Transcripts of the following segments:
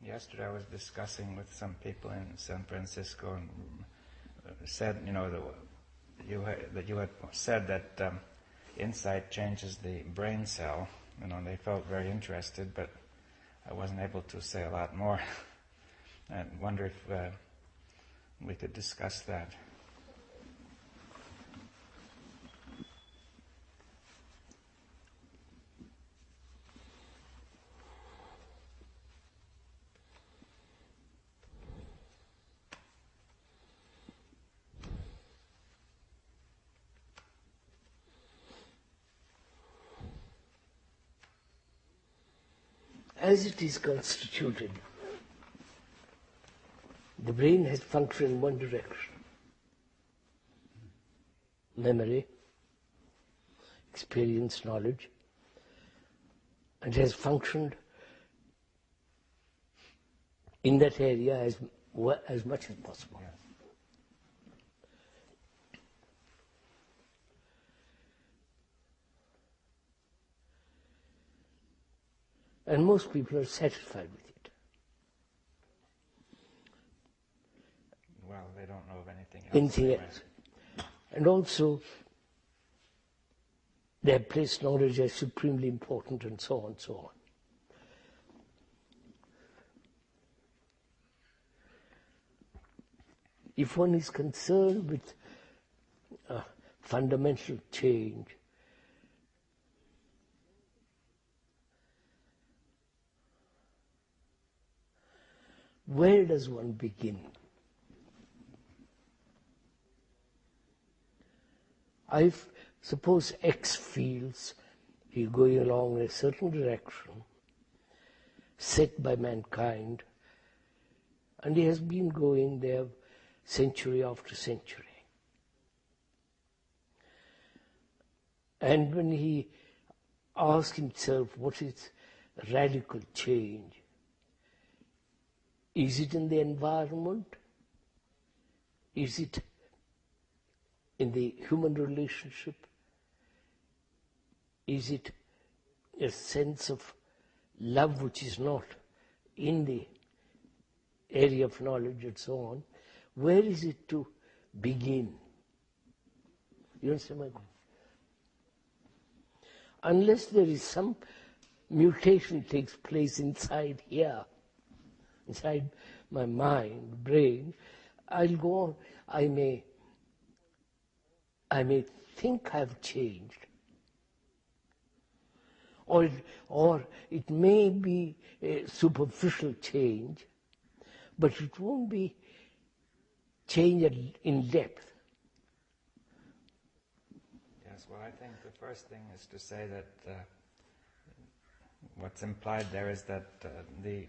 Yesterday I was discussing with some people in San Francisco and said, that you had said that insight changes the brain cell. And they felt very interested, but I wasn't able to say a lot more. I wonder if we could discuss that. As it is constituted, the brain has functioned in one direction. Memory, experience, knowledge, and has functioned in that area as much as possible. Yes. And most people are satisfied with it. Well, they don't know of anything else. Anything else. And also, they have placed knowledge as supremely important, and so on and so on. If one is concerned with fundamental change, where does one begin? I suppose X feels he's going along in a certain direction set by mankind, and he has been going there century after century. And when he asks himself what is radical change, is it in the environment? Is it in the human relationship? Is it a sense of love which is not in the area of knowledge and so on? Where is it to begin? You understand my point? Unless there is some mutation takes place inside here, inside my mind, brain, I'll go on. I may think I've changed, or it may be a superficial change, but it won't be change in depth. Yes, well, I think the first thing is to say that what's implied there is that the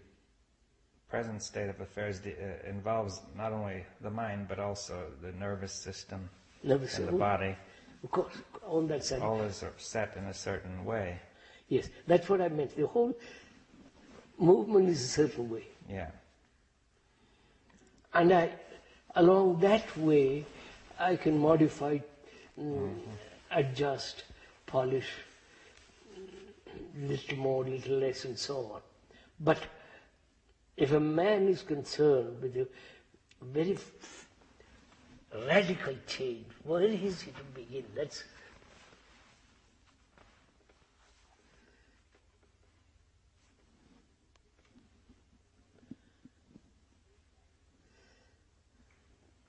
present state of affairs involves not only the mind but also the nervous system and the body. Of course, on that side. All is set in a certain way. Yes, that's what I meant. The whole movement is a certain way. Yeah. And along that way, I can modify, adjust, polish, little more, little less, and so on. But if a man is concerned with a very radical change, where is he to begin? That's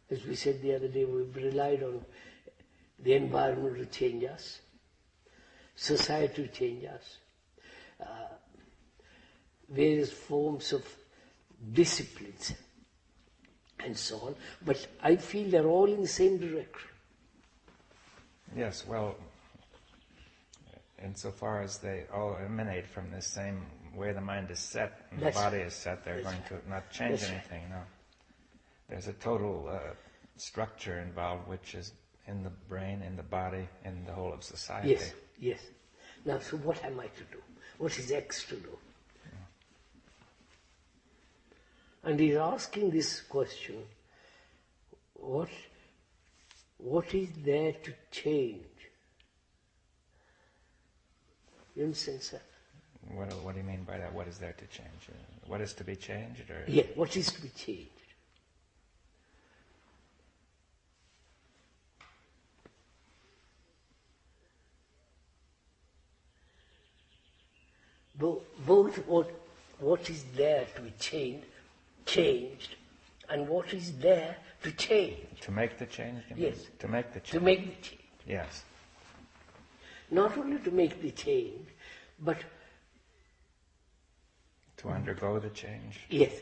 as we said the other day, we've relied on the environment to change us, society to change us, various forms of disciplines, and so on. But I feel they're all in the same direction. Yes, well, insofar as they all emanate from the same way the mind is set and the body is set, they're going to not change anything, no. There's a total structure involved which is in the brain, in the body, in the whole of society. Yes, yes. Now, so what am I to do? What is X to do? And he's asking this question, what is there to change? You understand, sir? What do you mean by that? What is there to change? What is to be changed? Or? Yeah, what is to be changed? Both what is there to be changed, and what is there to change. To make the change? Yes. To make the change. To make the change. Yes. Not only to make the change, but to undergo the change. Yes.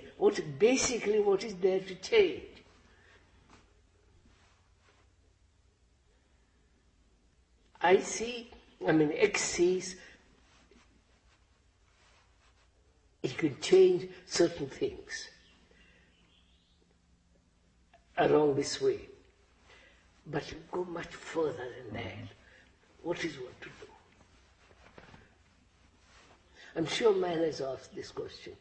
Basically what is there to change? X sees it can change certain things along this way. But you go much further than that. What is one to do? I'm sure man has asked this question.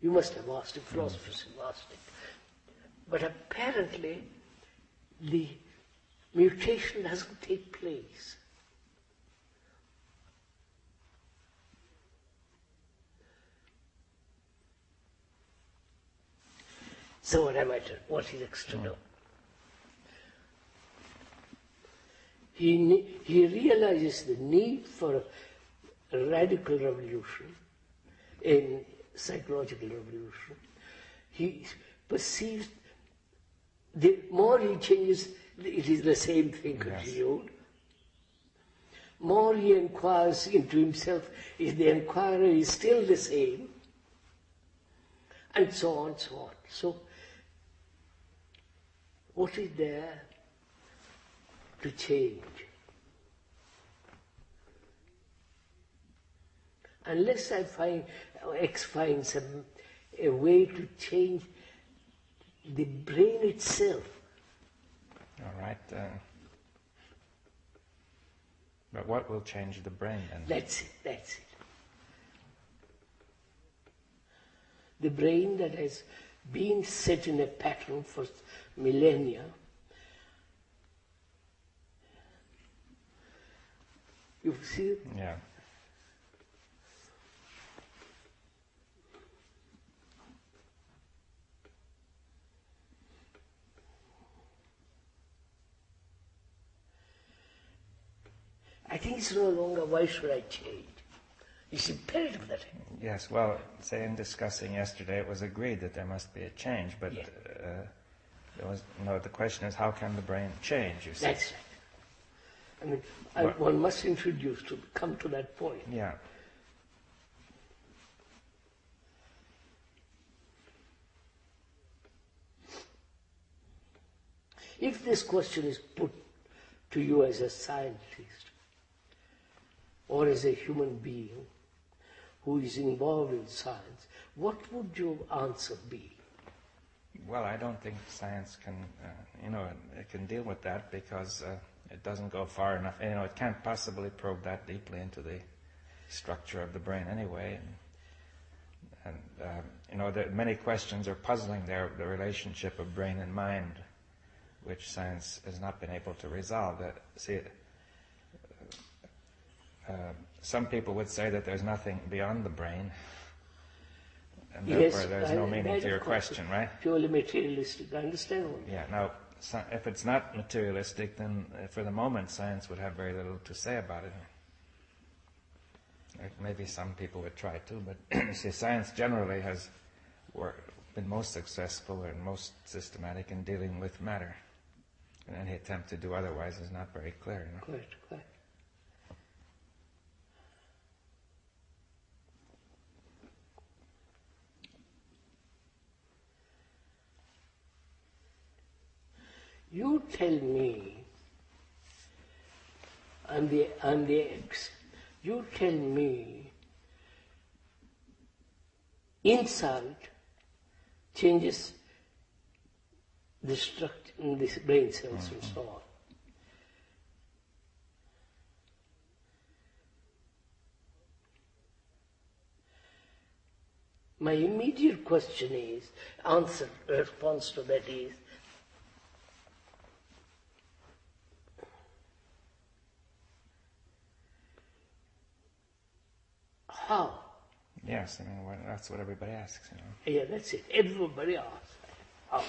You must have asked it, philosophers have asked it. But apparently the mutation doesn't take place. So what is extra now? He realizes the need for a radical revolution, a psychological revolution. He perceives the more he changes, it is the same thing continued. More he inquires into himself, is the inquiry is still the same, and so on, so on. So, what is there to change? Unless X finds a way to change the brain itself. All right. But what will change the brain then? That's it. The brain that has been set in a pattern for millennia, you see? Yeah. I think it's no longer, why should I change? It's imperative that I... Yes, well, say in discussing yesterday, it was agreed that there must be a change, but there was, the question is, how can the brain change, you see? That's right. One must introduce to come to that point. Yeah. If this question is put to you as a scientist or as a human being who is involved in science, what would your answer be? Well, I don't think science can, it can deal with that because it doesn't go far enough. It can't possibly probe that deeply into the structure of the brain anyway. And there, many questions are puzzling there, the relationship of brain and mind, which science has not been able to resolve. Some people would say that there's nothing beyond the brain, and therefore there's no meaning to your question, right? Purely materialistic, I understand one. Yeah, now, if it's not materialistic, then for the moment science would have very little to say about it. Maybe some people would try to, but you see, science generally has been most successful and most systematic in dealing with matter. And any attempt to do otherwise is not very clear. Quite. You tell me, I'm the X. You tell me, insight changes the structure in the brain cells and so on. My immediate question is, response to that is, how? Yes, I mean, that's what everybody asks, you know. Yeah, that's it. Everybody asks. How?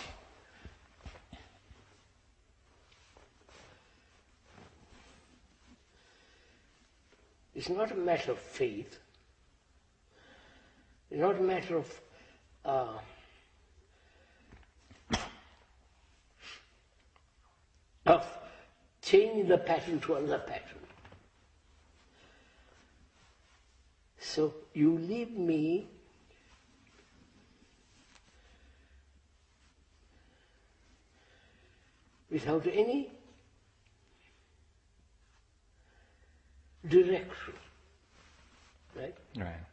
It's not a matter of faith. It's not a matter of changing the pattern to another pattern. So you leave me without any direction, right? Right.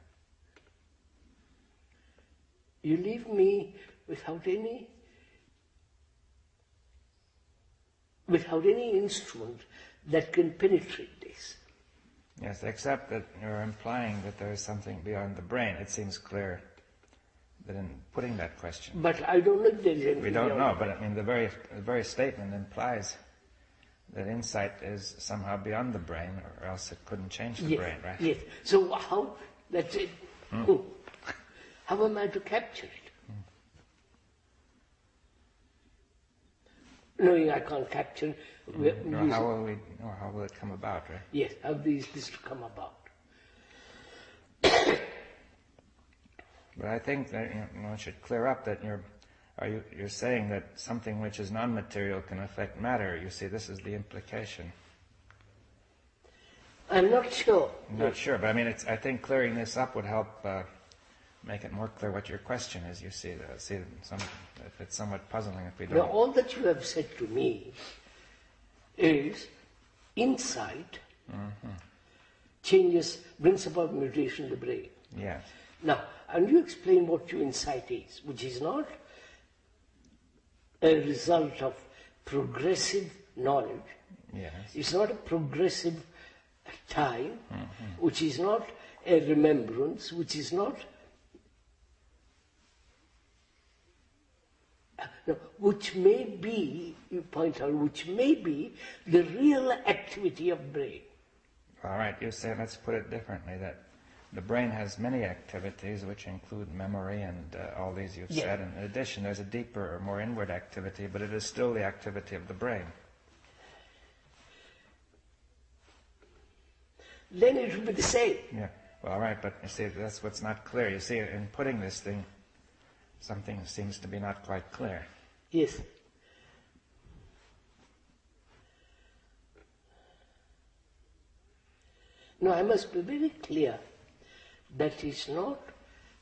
You leave me without any instrument that can penetrate this. Yes, except that you're implying that there is something beyond the brain. It seems clear that in putting that question. But I don't know if there is anything. We don't know, but I mean the very statement implies that insight is somehow beyond the brain, or else it couldn't change the brain, right? Yes. So how? That's it. How am I to capture it? Knowing I can't capture. How will it come about, right? Yes. How is this to come about? But I think that it should clear up that you're saying that something which is non-material can affect matter. You see, this is the implication. I'm not sure. I'm not sure, but I mean, I think clearing this up would help make it more clear what your question is. You see, if it's somewhat puzzling if we don't. Now, all that you have said to me is insight brings about mutation in the brain. Yes. Now, and you explain what your insight is, which is not a result of progressive knowledge. Yes. It's not a progressive time, which is not a remembrance, which is not, which may be, you point out, which may be the real activity of brain. All right, you say, let's put it differently, that the brain has many activities which include memory and all these you've said. And in addition, there's a deeper or more inward activity, but it is still the activity of the brain. Then it will be the same. Yeah, well, all right, but you see, that's what's not clear. You see, in putting this thing, something seems to be not quite clear. Yes. No, I must be very clear that is not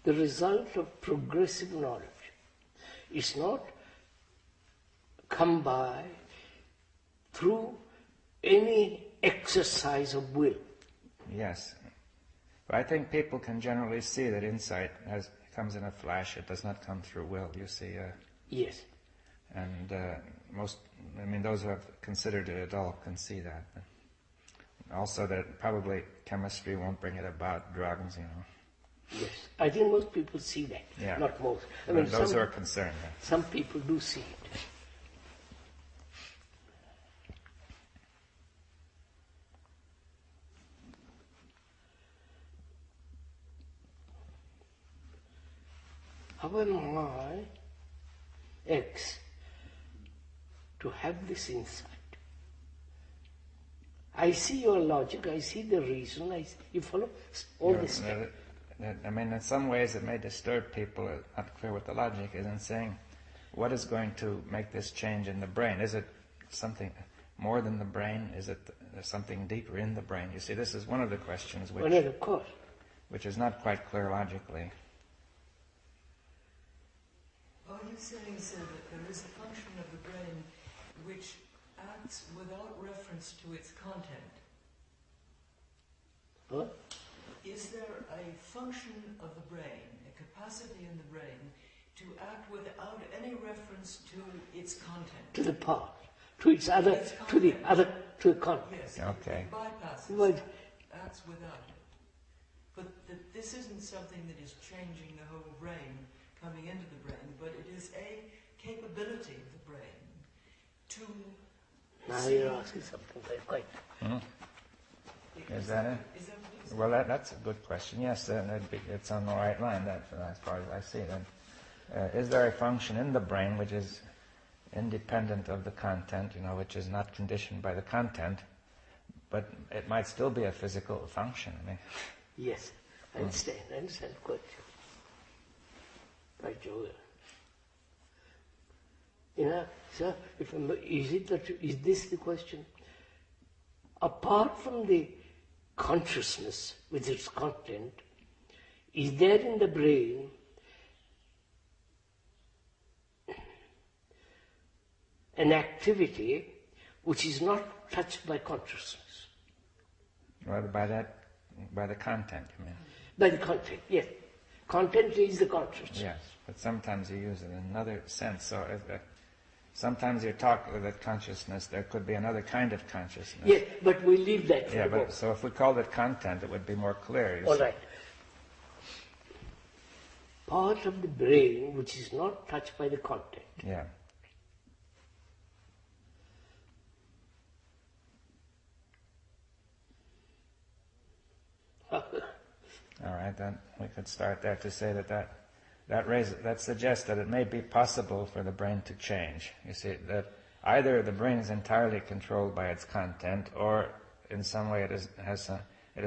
the result of progressive knowledge. It's not come by through any exercise of will. Yes. But I think people can generally see that insight comes in a flash. It does not come through will, you see. Yes. And those who have considered it at all can see that. Also that probably chemistry won't bring it about, drugs, Yes, I think most people see that, not most. I mean, those who are concerned. Yeah. Some people do see it. How am I, X, to have this insight? I see your logic, I see the reason, you follow all this stuff. I mean, in some ways it may disturb people, not clear what the logic is, in saying, what is going to make this change in the brain? Is it something more than the brain? Is it something deeper in the brain? You see, this is one of the questions which is not quite clear logically. Are you saying, sir, that there is a function of the brain which acts without reference to its content? What? Is there a function of the brain, a capacity in the brain, to act without any reference to its content? To the part, to its other, to the other, to the content. Yes, okay. It bypasses, acts without it. But this isn't something that is changing the whole brain, coming into the brain, but it is a capability of the brain to... Now you're asking something very quite... Is that it? Is that what is Well, that's a good question. Yes, it's on the right line, as far as I see it. Is there a function in the brain which is independent of the content, which is not conditioned by the content, but it might still be a physical function? I mean, Yes, I understand the question. Right, Joe. Sir, is this the question? Apart from the consciousness with its content, is there in the brain an activity which is not touched by consciousness? Well, by the content, you mean? By the content, yes. Content is the consciousness. Yes, but sometimes you use it in another sense. So sometimes you talk with that consciousness, there could be another kind of consciousness. Yes, but we leave that for Yeah, the moment. so if we called it content, it would be more clear. All right. Part of the brain which is not touched by the content. Yeah. All right, then we could start there to say that suggests that it may be possible for the brain to change. You see, that either the brain is entirely controlled by its content, or in some way it is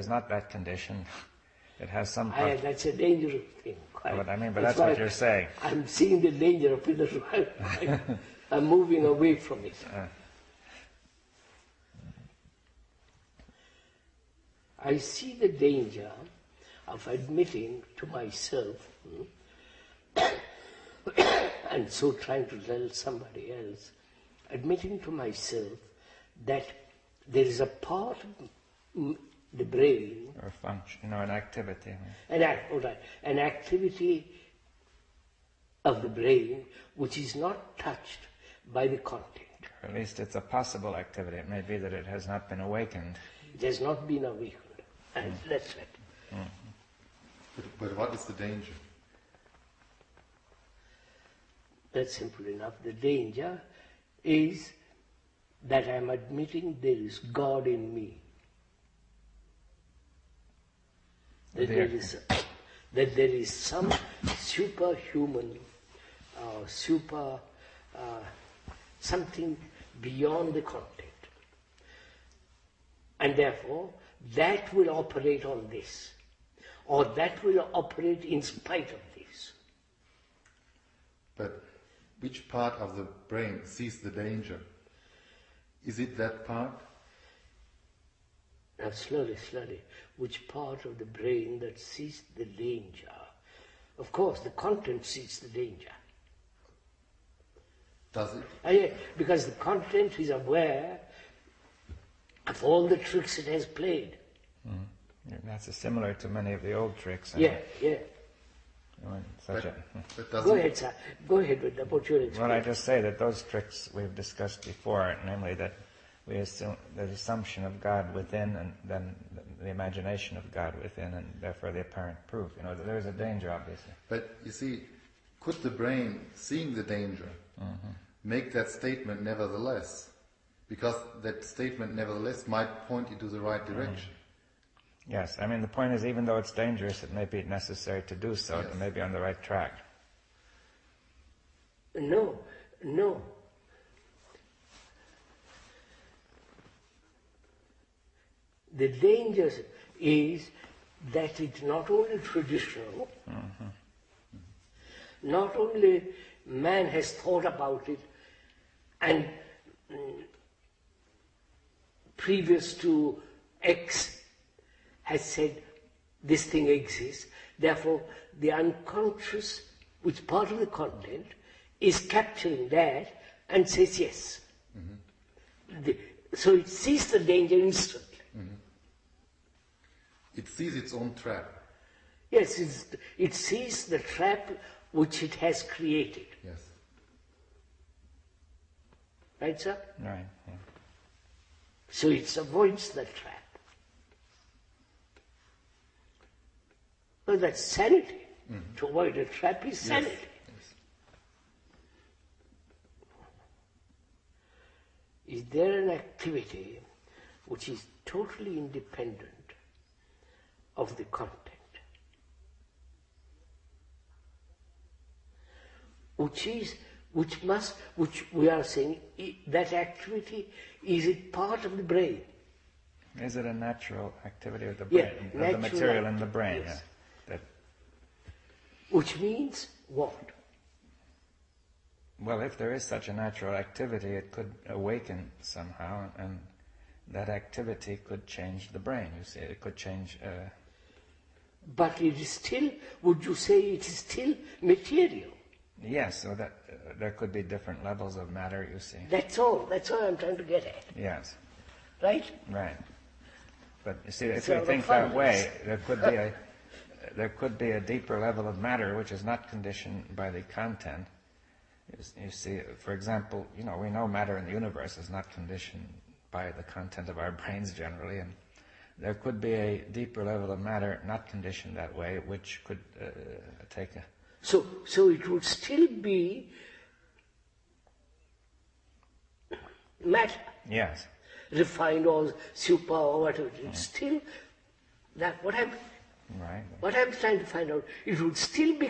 not that conditioned. It has some. That's a dangerous thing. But that's what you're saying. I'm seeing the danger of it. I'm moving away from it. I see the danger of admitting to myself, and so trying to tell somebody else, admitting to myself that there is a part of the brain, or function, an activity. an activity of the brain which is not touched by the content. Or at least it's a possible activity. It may be that it has not been awakened. It has not been awakened. And that's it. But what is the danger? That's simple enough. The danger is that I'm admitting there is God in me. That there is some superhuman, something beyond the content. And therefore, that will operate on this, or that will operate in spite of this. But which part of the brain sees the danger? Is it that part? Now slowly. Which part of the brain that sees the danger? Of course, the content sees the danger. Does it? Because the content is aware of all the tricks it has played. That's similar to many of the old tricks. Yeah. Go ahead, sir. Go ahead with what you're explaining. Well, I just say that those tricks we've discussed before, namely that we assume the assumption of God within, and then the imagination of God within, and therefore the apparent proof. There is a danger, obviously. But you see, could the brain, seeing the danger, make that statement nevertheless? Because that statement nevertheless might point into the right direction. Yes, I mean the point is, even though it's dangerous, it may be necessary to do so, to may be on the right track. No. The danger is that it's not only traditional, not only man has thought about it, and previous to X has said this thing exists, therefore the unconscious, which part of the content, is capturing that and says yes. So it sees the danger instantly. It sees its own trap. Yes, it sees the trap which it has created. Yes. Right, sir? Right. Yeah. So it avoids the trap. Well, that's sanity. To avoid a trap is sanity. Is there an activity which is totally independent of the content. Which we are saying, that activity, is it part of the brain? Is it a natural activity of the brain, of the material in the brain? Yes. That, which means what? well, if there is such a natural activity, it could awaken somehow, and that activity could change the brain, you see. It could change... But it is still, would you say it is still material? Yes, so that there could be different levels of matter, you see. That's all I'm trying to get at. Yes. Right? Right. But you see, if So you think the fun that way, there could be a deeper level of matter which is not conditioned by the content. You see, for example, we know matter in the universe is not conditioned by the content of our brains generally, and there could be a deeper level of matter not conditioned that way, which could take a... So it would still be matter. Yes. Refined or super or whatever. It's still that what I'm trying to find out, it would still be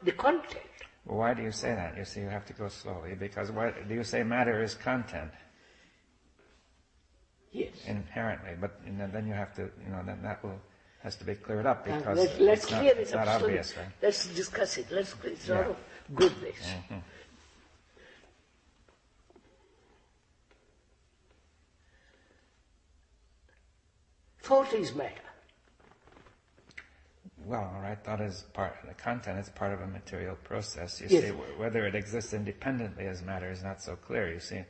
the content. Well, why do you say that? You see, you have to go slowly, because why do you say matter is content? Yes. Inherently, but then you have to, then that has to be cleared up, because let's clear it's it up. not obvious, right? Let's discuss it. It's not a good this. Mm-hmm. Thought is matter. Well, all right, thought is the content is part of a material process. You Yes. see, whether it exists independently as matter is not so clear, you see.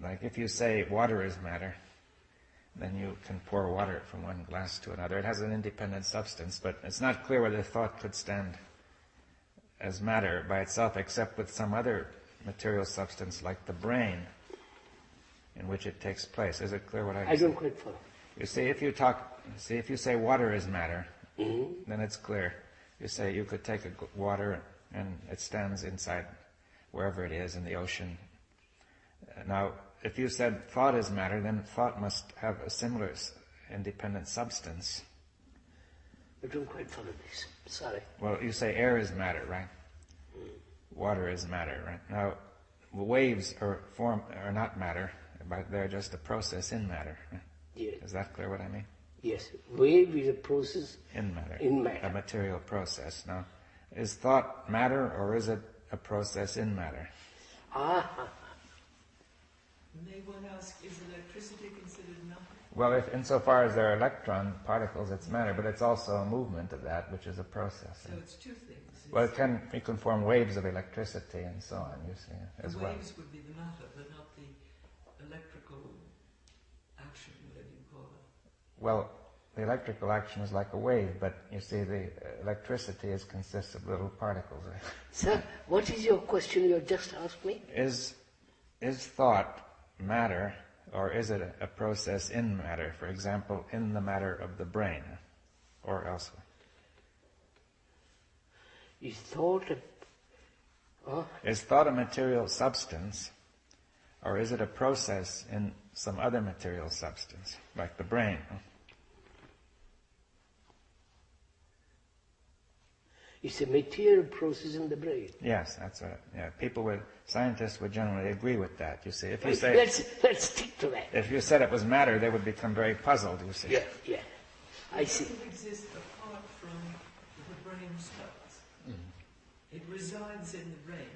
Like if you say water is matter, then you can pour water from one glass to another. It has an independent substance, but it's not clear whether thought could stand as matter by itself, except with some other material substance like the brain in which it takes place. Is it clear what I don't quite follow. You see, if you say water is matter, then it's clear. You say you could take water and it stands inside wherever it is in the ocean. Now, if you said thought is matter, then thought must have a similar independent substance. I don't quite follow this. Sorry. Well, you say air is matter, right? Water is matter, right? Now, waves are not matter, but they're just a process in matter. Right? Yes. Is that clear what I mean? Yes. Wave is a process in matter. In matter. A material process. Now, is thought matter, or is it a process in matter? May one ask, is electricity considered matter? Well, if insofar as there are electron particles, it's matter, but it's also a movement of that, which is a process. So it's two things. Well, you can form waves of electricity and so on, you see, as the well. waves would be the matter, but not the electrical action, whatever you call it. Well, the electrical action is like a wave, but you see, the electricity consists of little particles. Right? Sir, what is your question you just asked me? Is thought matter, or is it a process in matter? For example, in the matter of the brain, or elsewhere. Is thought Is thought a material substance, or is it a process in some other material substance, like the brain? It's a material process in the brain. Yes, that's right. Yeah, scientists would generally agree with that. You see, if you say let's stick to that. if you said it was matter, they would become very puzzled. You see. Yeah. I see. It doesn't exist apart from the brain cells. It resides in the brain.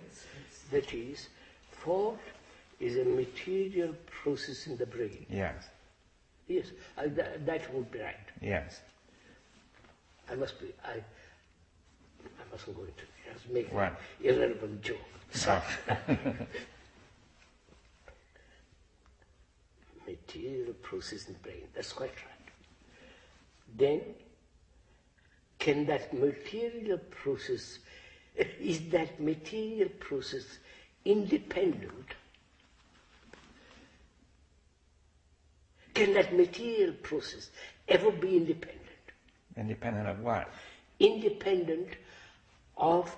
That is, thought is a material process in the brain. Yes. Yes, that would be right. Yes. I mustn't go into it. Just make Right. an irrelevant joke. Sorry. Material process in the brain. That's quite right. Then, can that material process, is that material process independent? Can that material process ever be independent? Independent of what? Independent of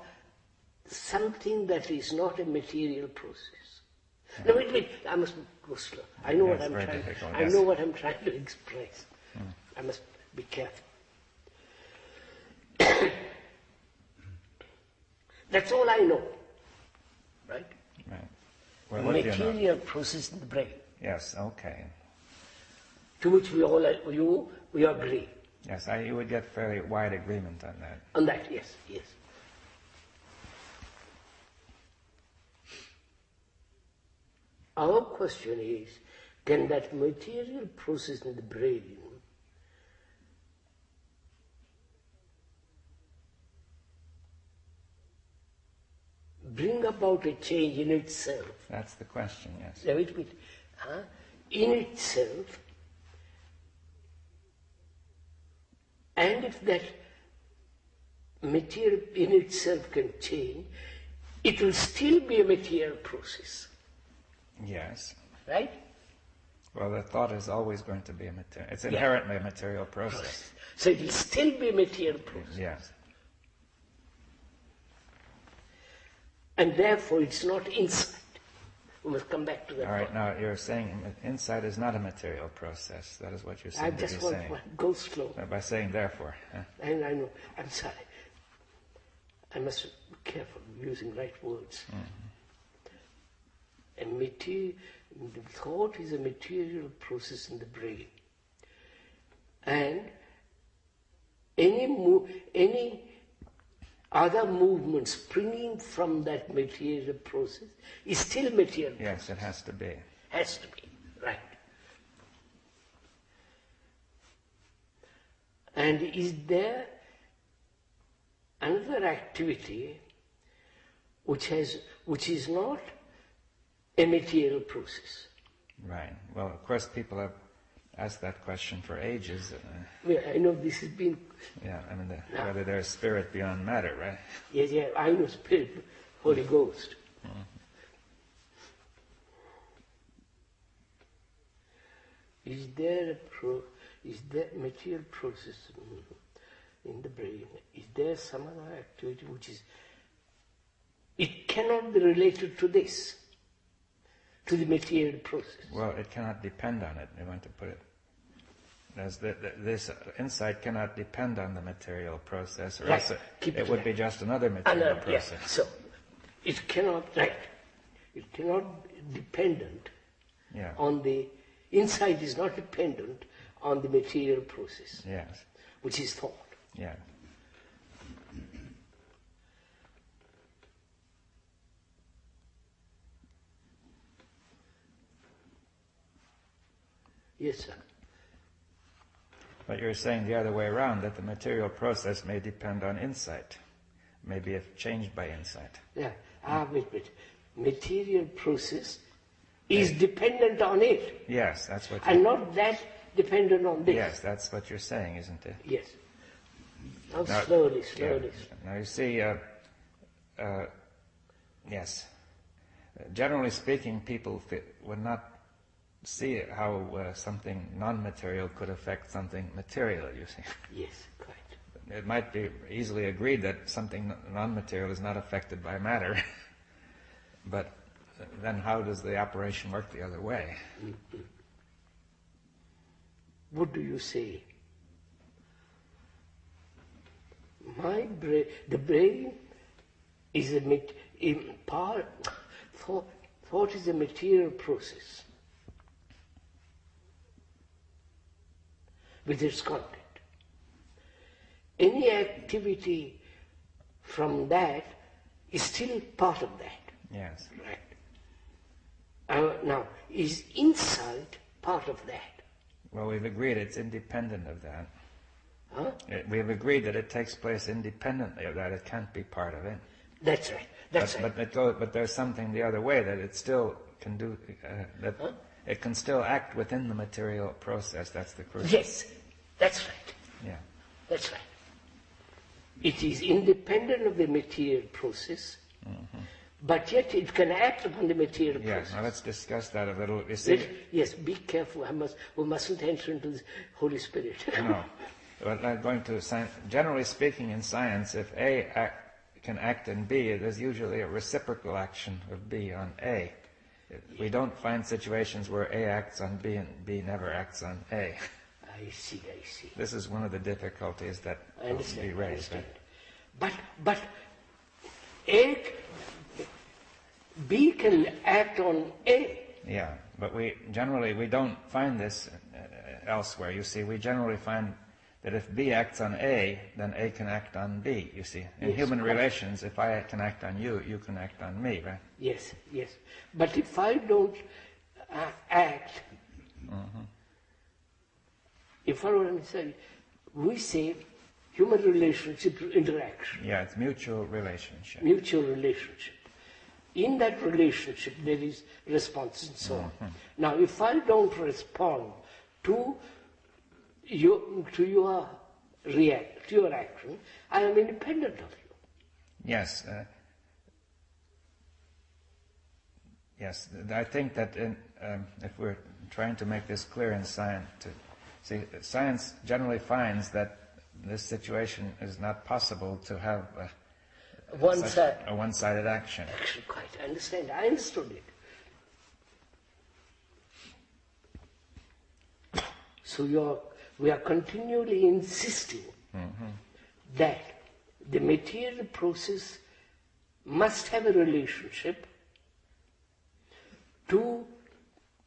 something that is not a material process. No, wait, I must go slow. I know what I'm trying to express. I must be careful. That's all I know. Right? Right. Well, what do you know? Material process in the brain. Yes, okay. To which we agree. Yes, you would get fairly wide agreement on that. On that, yes, yes. Our question is, can that material process in the brain bring about a change in itself? That's the question, yes. Now, wait a minute. In itself, and if that material in itself can change, it will still be a material process. Yes. Right? Well, the thought is always going to be a material. It's inherently a material process. So it will still be a material process. Yes. And therefore it's not insight. We must come back to that. All right, now you're saying insight is not a material process. That is what you seem I to be just want saying. to go slow. By saying therefore. Huh? And I know, I'm sorry. I must be careful using right words. The thought is a material process in the brain. And any other movement springing from that material process is still material. Yes, it has to be. Has to be, right. And is there another activity which is not a material process? Right. Well, of course, people have asked that question for ages. Well, I know this has been... Yeah, I mean, whether there's spirit beyond matter, right? Yes, I know spirit, Holy Ghost. Is there material process in the brain? Is there some other activity which is... It cannot be related to this, to the material process. Well, it cannot depend on it, you want to put it. This insight cannot depend on the material process, or else it would be just another material process. Yeah. So, it cannot be dependent on the... Insight is not dependent on the material process, Yes. which is thought. Yeah. Yes, sir. But you're saying the other way around, that the material process may depend on insight, maybe if changed by insight. Yeah. Wait. Material process is dependent on it. Yes, that's what And not that dependent on this. Yes, that's what you're saying, isn't it? Yes. Now slowly. Yeah. Now you see, yes. Generally speaking, people would not see how something non-material could affect something material, you see. Yes, quite. It might be easily agreed that something non-material is not affected by matter, but then how does the operation work the other way? What do you say? The brain is thought is a material process with its content. Any activity from that is still part of that. Yes. Right. Now, is insight part of that? Well, we've agreed it's independent of that. Huh? We've agreed that it takes place independently of that. It can't be part of it. That's right. That's right. But there's something the other way, that it still can do, it can still act within the material process. That's the crucial. Yes, that's right. Yeah. That's right. It is independent of the material process, but yet it can act upon the material process. Yeah, now let's discuss that a little. You see, Yes, be careful. We mustn't enter into the Holy Spirit. No. But I'm going to generally speaking in science, if A can act in B, there's usually a reciprocal action of B on A. We don't find situations where A acts on B and B never acts on A. I see. This is one of the difficulties that will be raised. But B can act on A. Yeah, but we don't find this elsewhere. You see, we generally find that if B acts on A, then A can act on B. You see, in Yes, human correct. relations, if I can act on you, you can act on me, right? Yes, yes. But if I don't act, you follow what I'm saying? We say human relationship interaction, Yeah, it's mutual relationship. mutual relationship. In that relationship, there is response and so on. Now, if I don't respond to your action, I am independent of you. Yes. Yes, I think that if we're trying to make this clear in science, science generally finds that this situation is not possible to have a one-sided action. Action, quite. I understand. I understood it. So we are continually insisting that the material process must have a relationship to...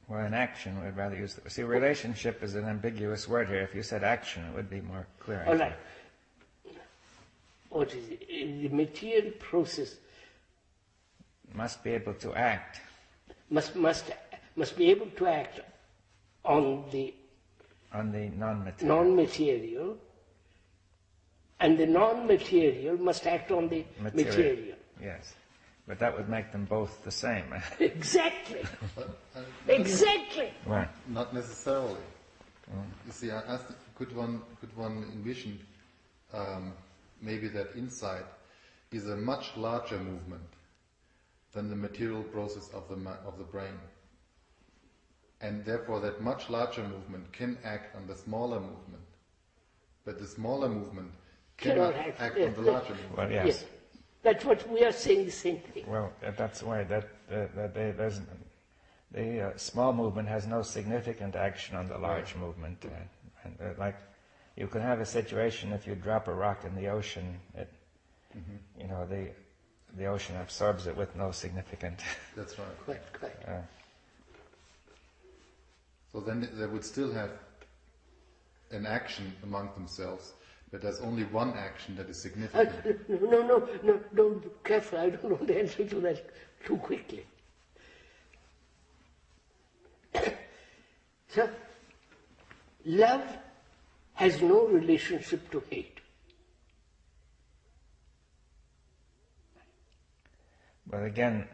Well, an action, we'd rather use... See, relationship is an ambiguous word here. If you said action, it would be more clear. All right. What is it? The material process Must be able to act. must be able to act on the non-material. non-material, and the non-material must act on the material. Yes. But that would make them both the same. Exactly. Exactly. Right. Not necessarily. You see, I asked, could one envision maybe that insight is a much larger movement than the material process of the brain, and therefore that much larger movement can act on the smaller movement, but the smaller movement cannot act on the larger movement. Well, yes. Yes. That's what we are saying, the same thing. Well, that's why the small movement has no significant action on the large movement. Like, you can have a situation if you drop a rock in the ocean, you know, the ocean absorbs it with no significant... That's right. Quite. So then they would still have an action among themselves, but there's only one action that is significant. No, don't be careful. I don't want to answer to that too quickly. So, love has no relationship to hate. But again,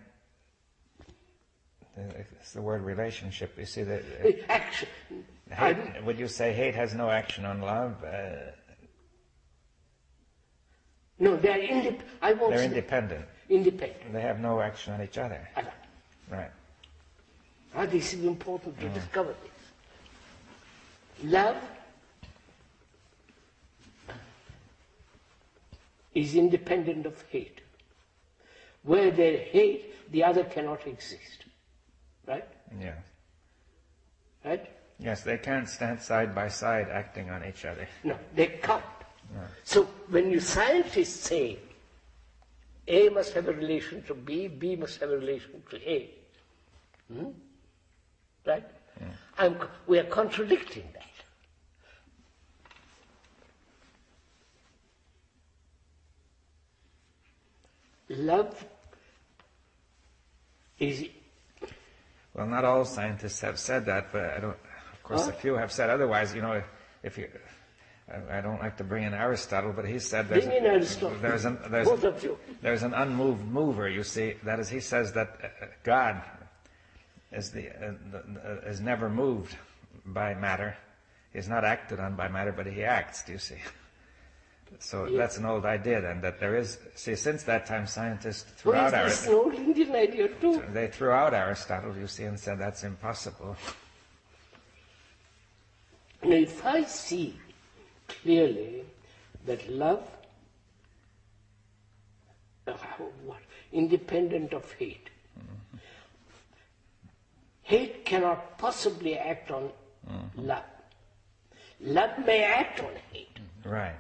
it's the word relationship. You see that Action. hate, would you say hate has no action on love? No, they are They're independent. independent. They have no action on each other. Right. This is important to discover this. Love is independent of hate. Where there is hate, the other cannot exist. Right? Yeah. Right? Yes, they can't stand side by side acting on each other. No, they can't. So when you scientists say A must have a relation to B, B must have a relation to A, right? We are contradicting that. Love is... Well, not all scientists have said that, but of course, a few have said otherwise. You know, if you... I don't like to bring in Aristotle, but he said there's an unmoved mover, you see. That is, he says that God is never moved by matter. He's not acted on by matter, but he acts, do you see? So that's an old idea then, that there is... See, since that time, scientists threw out Aristotle. It's an old Indian idea too. They threw out Aristotle, you see, and said that's impossible. Now, if I see clearly that love, independent of hate. Hate cannot possibly act on love. Love may act on hate. Right.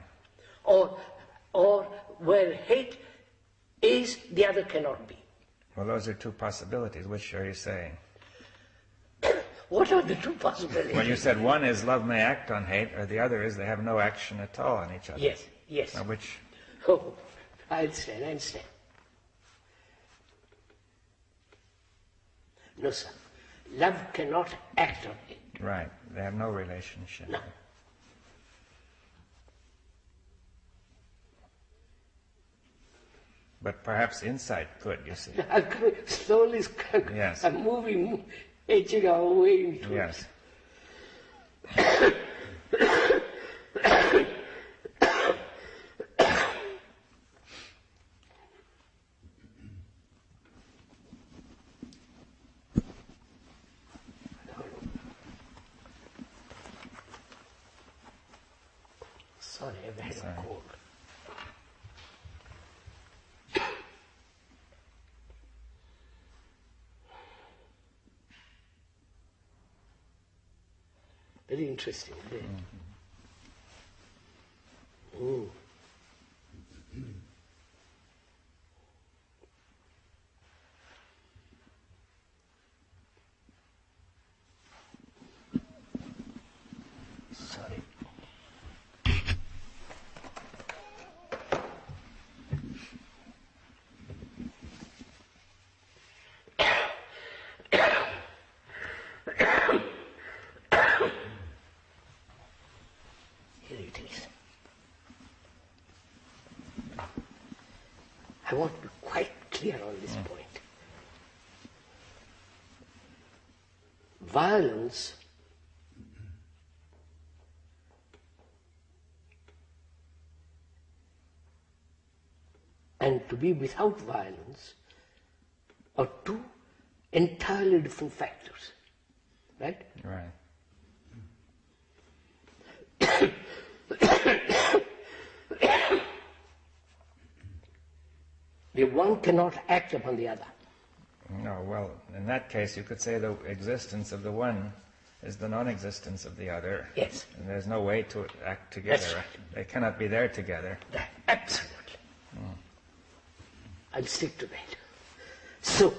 Or where hate is, the other cannot be. Well, those are two possibilities. Which are you saying? What are the two possibilities? Well, you said one is love may act on hate, or the other is they have no action at all on each other. Yes, yes. Now, which? Oh, I understand. No, sir. Love cannot act on hate. Right. They have no relationship. No. But perhaps insight could, you see. I'm coming slowly. Yes. I'm moving, edging our way into Yes. Sorry, I've had Sorry. a cold. Very interesting. Isn't it? Mm. Sorry. Here it is. I want to be quite clear on this point. Violence and to be without violence are two entirely different factors, right? Right. The one cannot act upon the other. No, well, in that case, you could say the existence of the one is the non-existence of the other. Yes. And there's no way to act together. That's right. They cannot be there together. Absolutely. I'll stick to that. So,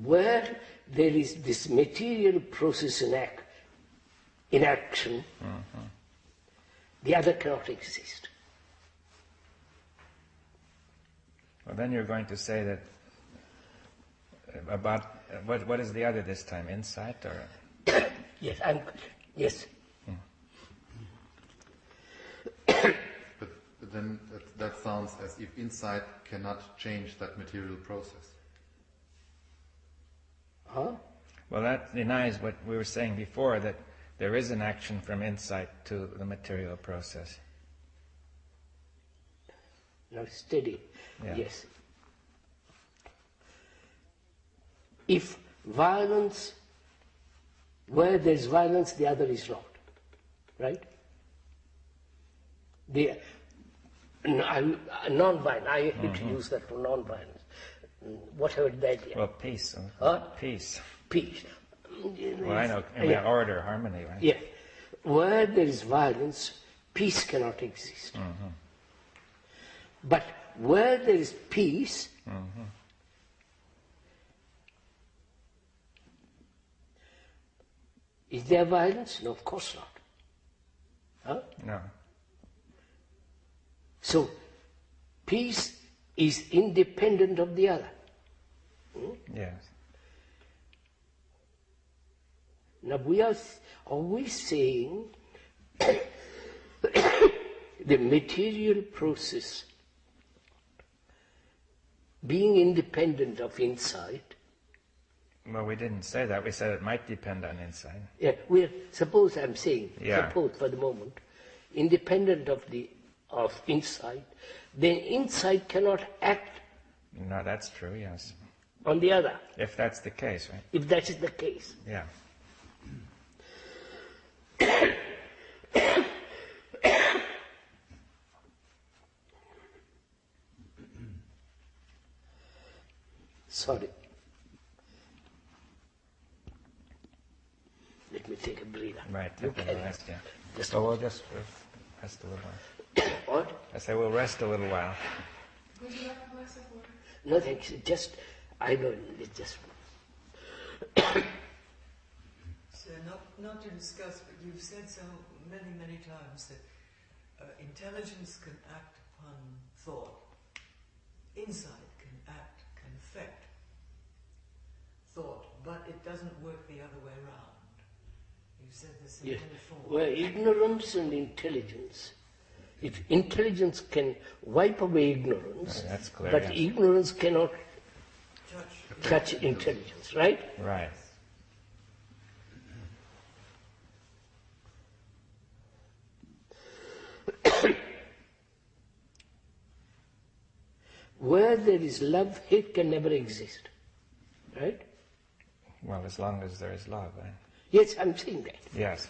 where there is this material process in action, the other cannot exist. Well, then you're going to say that about what is the other this time? Insight or? Yes, yes. But then that sounds as if insight cannot change that material process. Huh? Well, that denies what we were saying before, that there is an action from insight to the material process. Now steady. Yeah. Yes. If violence, where there is violence, the other is not. Right? The non-violence, I hate to use that for non-violence. Whatever that is. Well, peace. Huh? Peace. Peace. Well, I know. I mean, order, harmony, right? Yeah. Where there is violence, peace cannot exist. But where there is peace, is there violence? No, of course not. Huh? No. So, peace is independent of the other. Yes. Now we are always saying the material process being independent of insight. Well, we didn't say that. We said it might depend on insight. Yeah, suppose I'm saying, suppose for the moment, independent of insight, then insight cannot act No, that's true, yes. on the other, If that's the case, right? if that is the case. Yeah. Sorry. Let me take a breather. Right. You Take a carry rest, on. yeah. Just So we'll just rest a little while. What? I say we'll rest a little while. Would you like a glass of water? No, thanks. Just, I don't, it's just... So not to discuss, but you've said so many times that intelligence can act upon thought. Insight can affect thought, but it doesn't work the other way around. You said this in Yes. many forms. Well, ignorance and intelligence. If intelligence can wipe away ignorance, That's clear, but yes. ignorance cannot touch Touch. intelligence, right? Right. Where there is love, hate can never exist, right? Well, as long as there is love, eh? Yes, I'm saying that. Yes.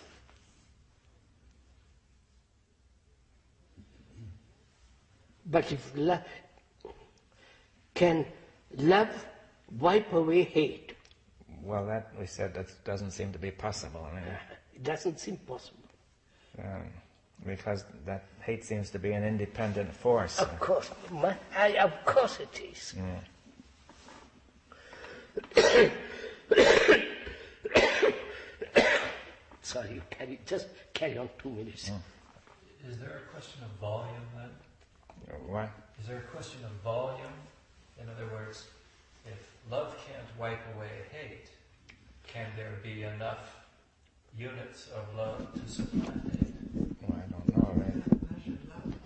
But if can love wipe away hate? Well, that we said that doesn't seem to be possible. I mean, It doesn't seem possible. because that hate seems to be an independent force. Of course, of course it is. Sorry, just carry on 2 minutes. Is there a question of volume then? What? Is there a question of volume? In other words, if love can't wipe away hate, can there be enough units of love to supply hate? Well, I don't know. Right?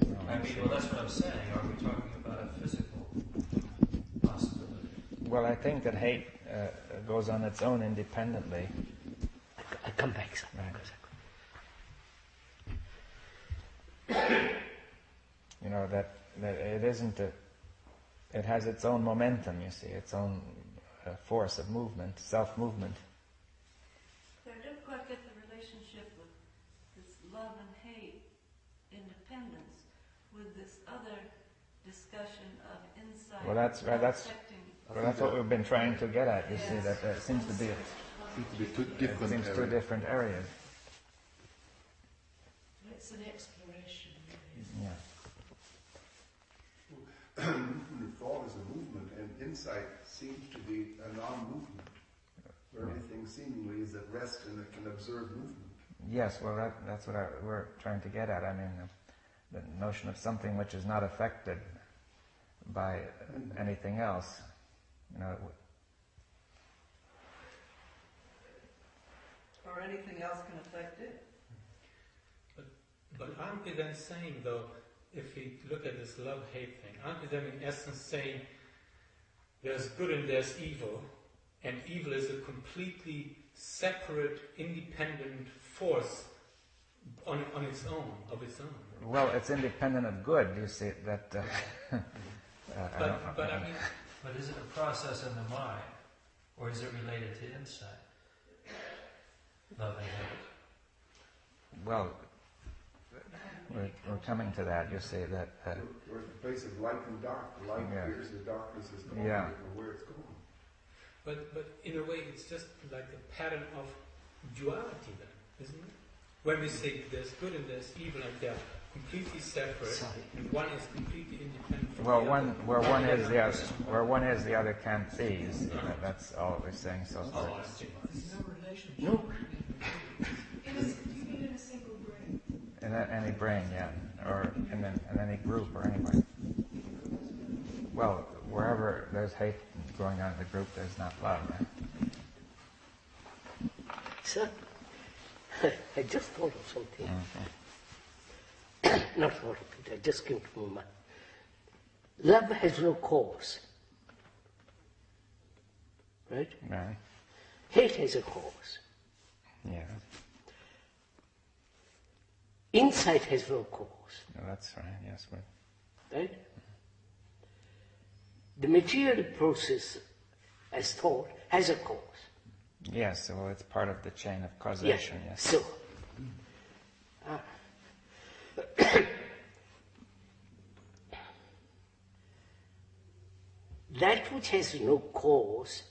No, I mean, well, that's what I'm saying. Are we talking about a physical possibility? Well, I think that hate goes on its own independently. I come back, sir. Right. You know, that it isn't it has its own momentum, you see, its own force of movement, self-movement. So I don't quite get the relationship with this love and hate, independence, with this other discussion of insight. Well, that's right. That's affecting. what we've been trying to get at. You see, that there seems to be two different two areas. different areas. It's an exploration. Yeah. Thought is a movement, and insight seems to be a non-movement, where everything seemingly is at rest and it can observe movement. Yes. Well, that's what we're trying to get at. I mean, the notion of something which is not affected by anything else. You know. Or anything else can affect it. But aren't we then saying, though, if we look at this love-hate thing, aren't we then in essence saying there's good and there's evil, and evil is a completely separate, independent force on its own, of its own? Well, it's independent of good. You see that. But I mean, But is it a process in the mind, or is it related to insight? Love and hate. Well, we're coming to that. You see that. We're at the place of light and dark. The light Yeah. appears, the darkness is gone. Yeah. We don't know where it's going. but in a way, it's just like a pattern of duality, then, isn't it? When we say there's good and there's evil, and they're completely separate, and one is completely independent from Well, the one other. where one is the other, where one is the other can't be. You see, that's all we're saying so far. There's no relationship. No. You mean in a single brain? In any brain, yeah, or in any group or anywhere. Well, wherever there's hate going on in the group, there's not love. Right? Sir, I just thought of something. Not thought of it, I just came to my mind. Love has no cause. Right? Right? Hate has a cause. Yeah. Insight has no cause. No, that's right. Yes, but Right? The material process as thought has a cause. yes. Well, it's part of the chain of causation. Yes. So, that which has no cause,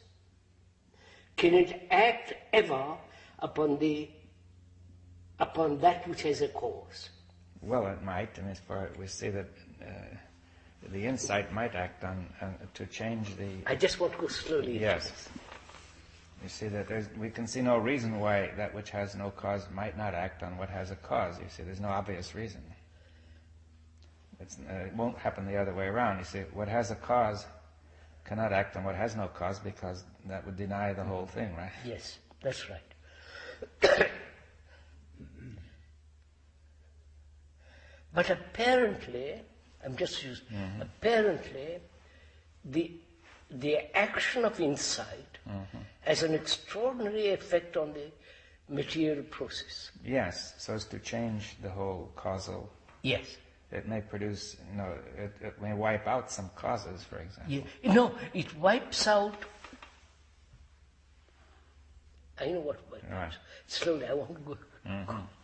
can it act ever upon that which has a cause? Well, it might. I mean, we see that the insight might act on to change the. I just want to go slowly. Yes. You see that we can see no reason why that which has no cause might not act on what has a cause. You see, there's no obvious reason. It won't happen the other way around. You see, what has a cause cannot act on what has no cause, because that would deny the whole thing, right? Yes, that's right. But apparently, apparently, the action of insight has an extraordinary effect on the material process. Yes, so as to change the whole causal. Yes. It may produce, it may wipe out some causes, for example. No, it wipes out. I know what wipes out. Right. Slowly, I want to go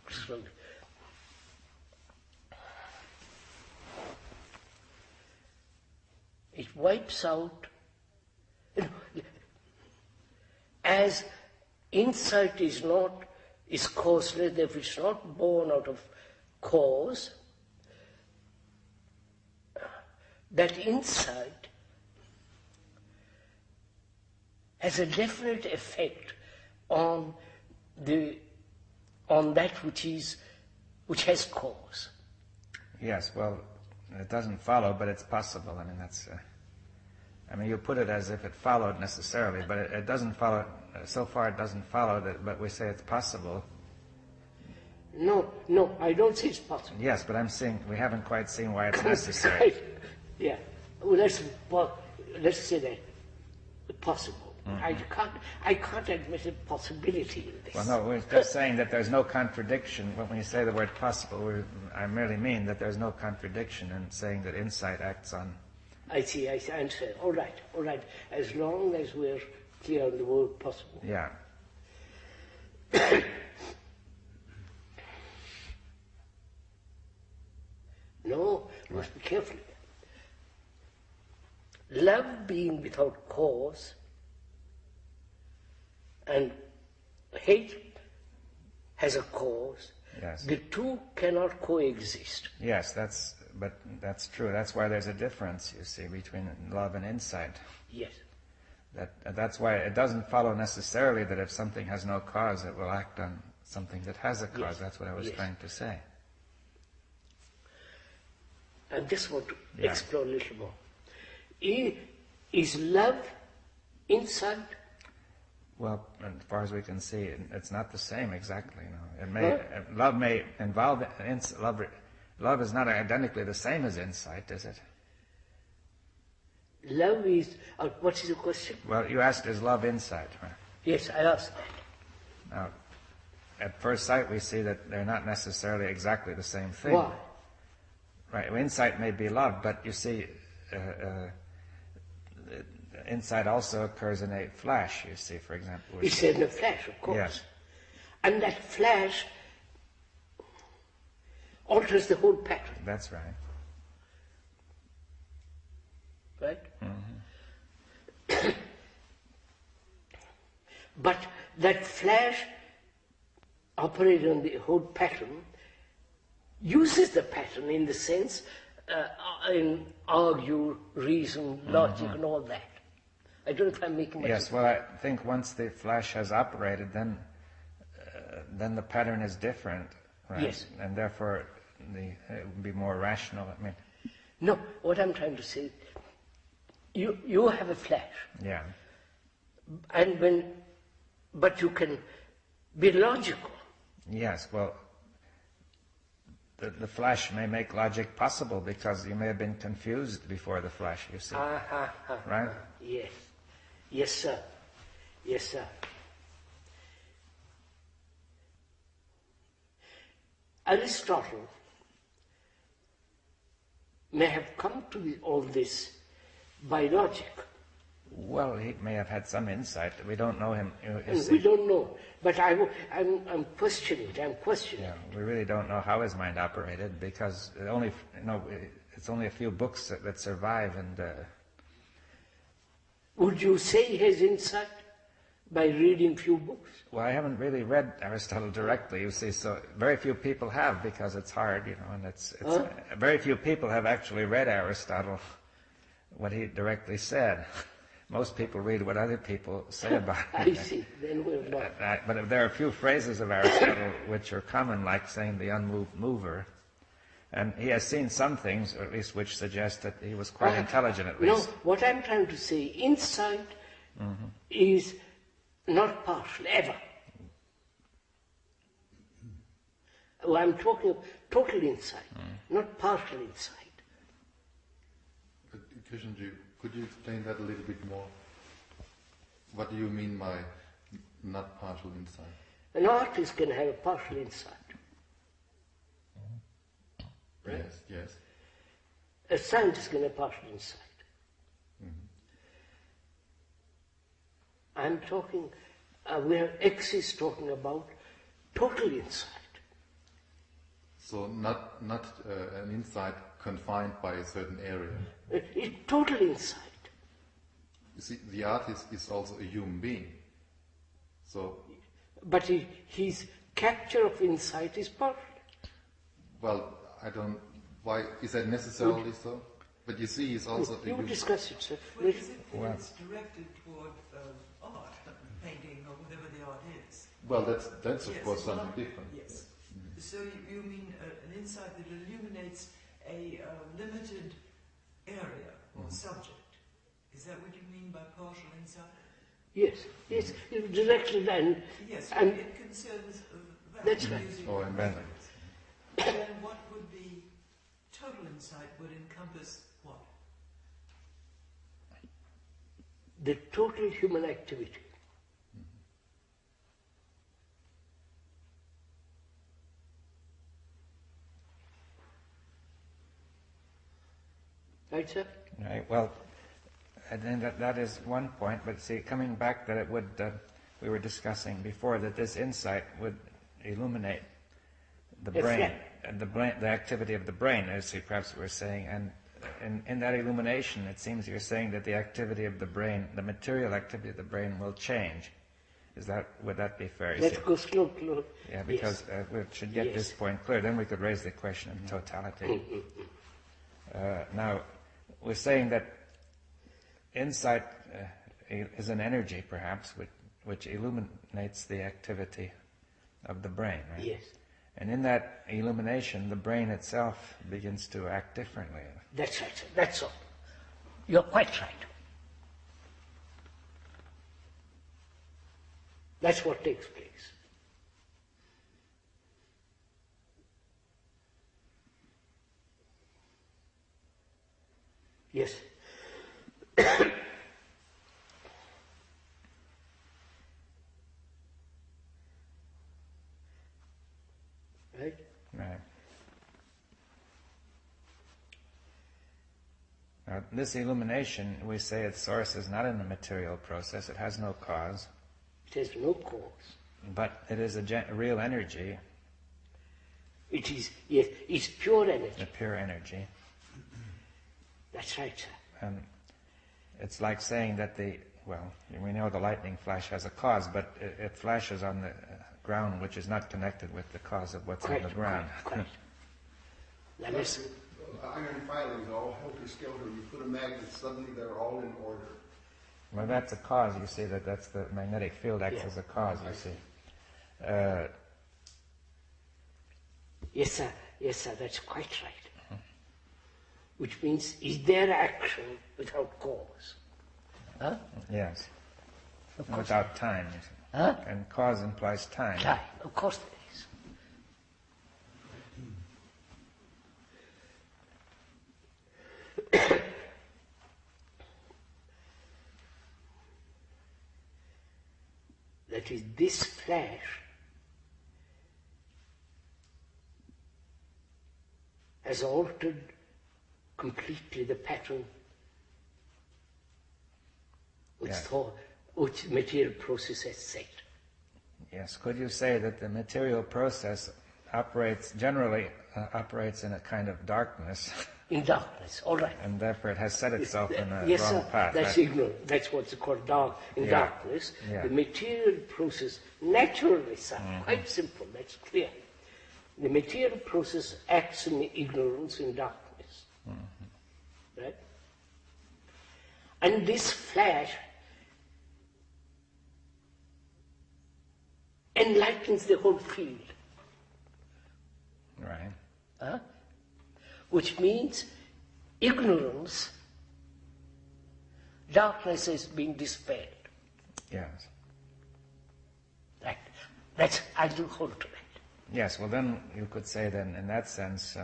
slowly. It wipes out, as insight is causeless, if it's not born out of cause, that insight has a definite effect on that which has cause. Yes, well, it doesn't follow, but it's possible. I mean, you put it as if it followed necessarily, but it doesn't follow. So far, it doesn't follow that, but we say it's possible. No, I don't say it's possible. Yes, but I'm saying we haven't quite seen why it's necessary. Right. Yeah. Well, let's say that possible. I can't admit a possibility in this. Well, no, we're just saying that there's no contradiction. When you say the word possible, I merely mean that there's no contradiction in saying that insight acts on. I see. I understand. All right. As long as we're clear on the word possible. Yeah. No, you must be careful. Love being without cause and hate has a cause. Yes. The two cannot coexist. Yes, that's true. That's why there's a difference, you see, between love and insight. Yes. That's why it doesn't follow necessarily that if something has no cause, it will act on something that has a cause. Yes. That's what I was trying to say. I just want to explore a little more. Is love insight? Well, as far as we can see, it's not the same exactly. Love may involve love is not identically the same as insight, is it? Love is. What is the question? Well, you asked, is love insight? Right? Yes, I asked that. Now, at first sight, we see that they're not necessarily exactly the same thing. Why? Right. Well, insight may be love, but you see, insight also occurs in a flash. You see, for example. It's in a flash, of course. Yes. And that flash alters the whole pattern. That's right. Right? Mm-hmm. But that flash operating on the whole pattern uses the pattern in the sense in argue, reason, logic, and all that. I don't know if I'm making much Yes, well, I think once the flash has operated, then the pattern is different, right? Yes. And therefore, it would be more rational. I mean, No, what I'm trying to say, you have a flash, yeah, but you can be logical. yes. Well, the flash may make logic possible because you may have been confused before the flash. You see, right? Yes, yes, sir. Yes, sir. Aristotle may have come to all this by logic. Well, he may have had some insight. We don't know him. We don't know, but I'm questioning it. I'm questioning. Yeah, we really don't know how his mind operated because it's only a few books that survive. And would you say he has insight? By reading few books. Well, I haven't really read Aristotle directly, you see, so very few people have, because it's hard, you know, and it's very few people have actually read Aristotle, what he directly said. Most people read what other people say about it. I see, then we're not. But there are a few phrases of Aristotle which are common, like saying the unmoved mover. And he has seen some things, or at least which suggest that he was quite intelligent at least. No, what I'm trying to say, insight is not partial, ever. Well, I'm talking of total insight, not partial insight. Krishnamurti, could you explain that a little bit more? What do you mean by not partial insight? An artist can have a partial insight. Right? Yes. A scientist can have partial insight. I'm talking, where X is talking about total insight. So not an insight confined by a certain area. It's total insight. You see, the artist is also a human being. So, but his capture of insight is partial. well, I don't. Why is that necessarily so? But you see, he's also. You discuss it, sir. Well, is it that it's directed toward art, painting, or whatever the art is? Well, that's of Yes, course well, something different. Yes. So you mean an insight that illuminates a limited area or subject? Is that what you mean by partial insight? Yes, directly and Yes, and it concerns that. That's right. using Oh, and then- then what would be total insight would encompass what? the total human activity. Right, sir? Right. Well, and then that is one point. But see, coming back, that it would we were discussing before that this insight would illuminate the brain, and the activity of the brain, as perhaps we were saying, and in that illumination, it seems you're saying that the activity of the brain, the material activity of the brain, will change. Would that be fair? Let's go slow. Yeah, because we should get this point clear. Then we could raise the question of totality. Now, we're saying that insight is an energy, perhaps, which illuminates the activity of the brain, right? Yes. And in that illumination, the brain itself begins to act differently. That's right, sir. That's all. You're quite right. That's what takes place. Yes. Right? Right. Now, this illumination, we say its source is not in the material process. It has no cause. It has no cause. But it is a real energy. It is, yes, it's pure energy. A pure energy. That's right, sir. And it's like saying that we know the lightning flash has a cause, but it flashes on the ground which is not connected with the cause of what's on the ground. Correct. That is, Iron filings all helter-skelter. You put a magnet, suddenly they're all in order. Well, that's a cause, you see, that's the magnetic field acts as a cause, you see. yes, sir, that's quite right. Which means, is there action without cause? Huh? Yes. Without time, you see. Huh? And cause implies time. Time, of course there is. That is, this flash has altered completely the pattern which material process has set. Yes. Could you say that the material process generally operates in a kind of darkness? In darkness, all right. And therefore it has set itself in a Yes, wrong sir. path. That's right? ignorant. That's what's called dark. In darkness, Yeah. the material process, naturally, sir, quite simple, that's clear. The material process acts in ignorance, in darkness. Right? And this flash enlightens the whole field. Right. Huh? Which means ignorance, darkness is being dispelled. Yes. Right. That's, I do hold to that. Yes, well then you could say then in that sense,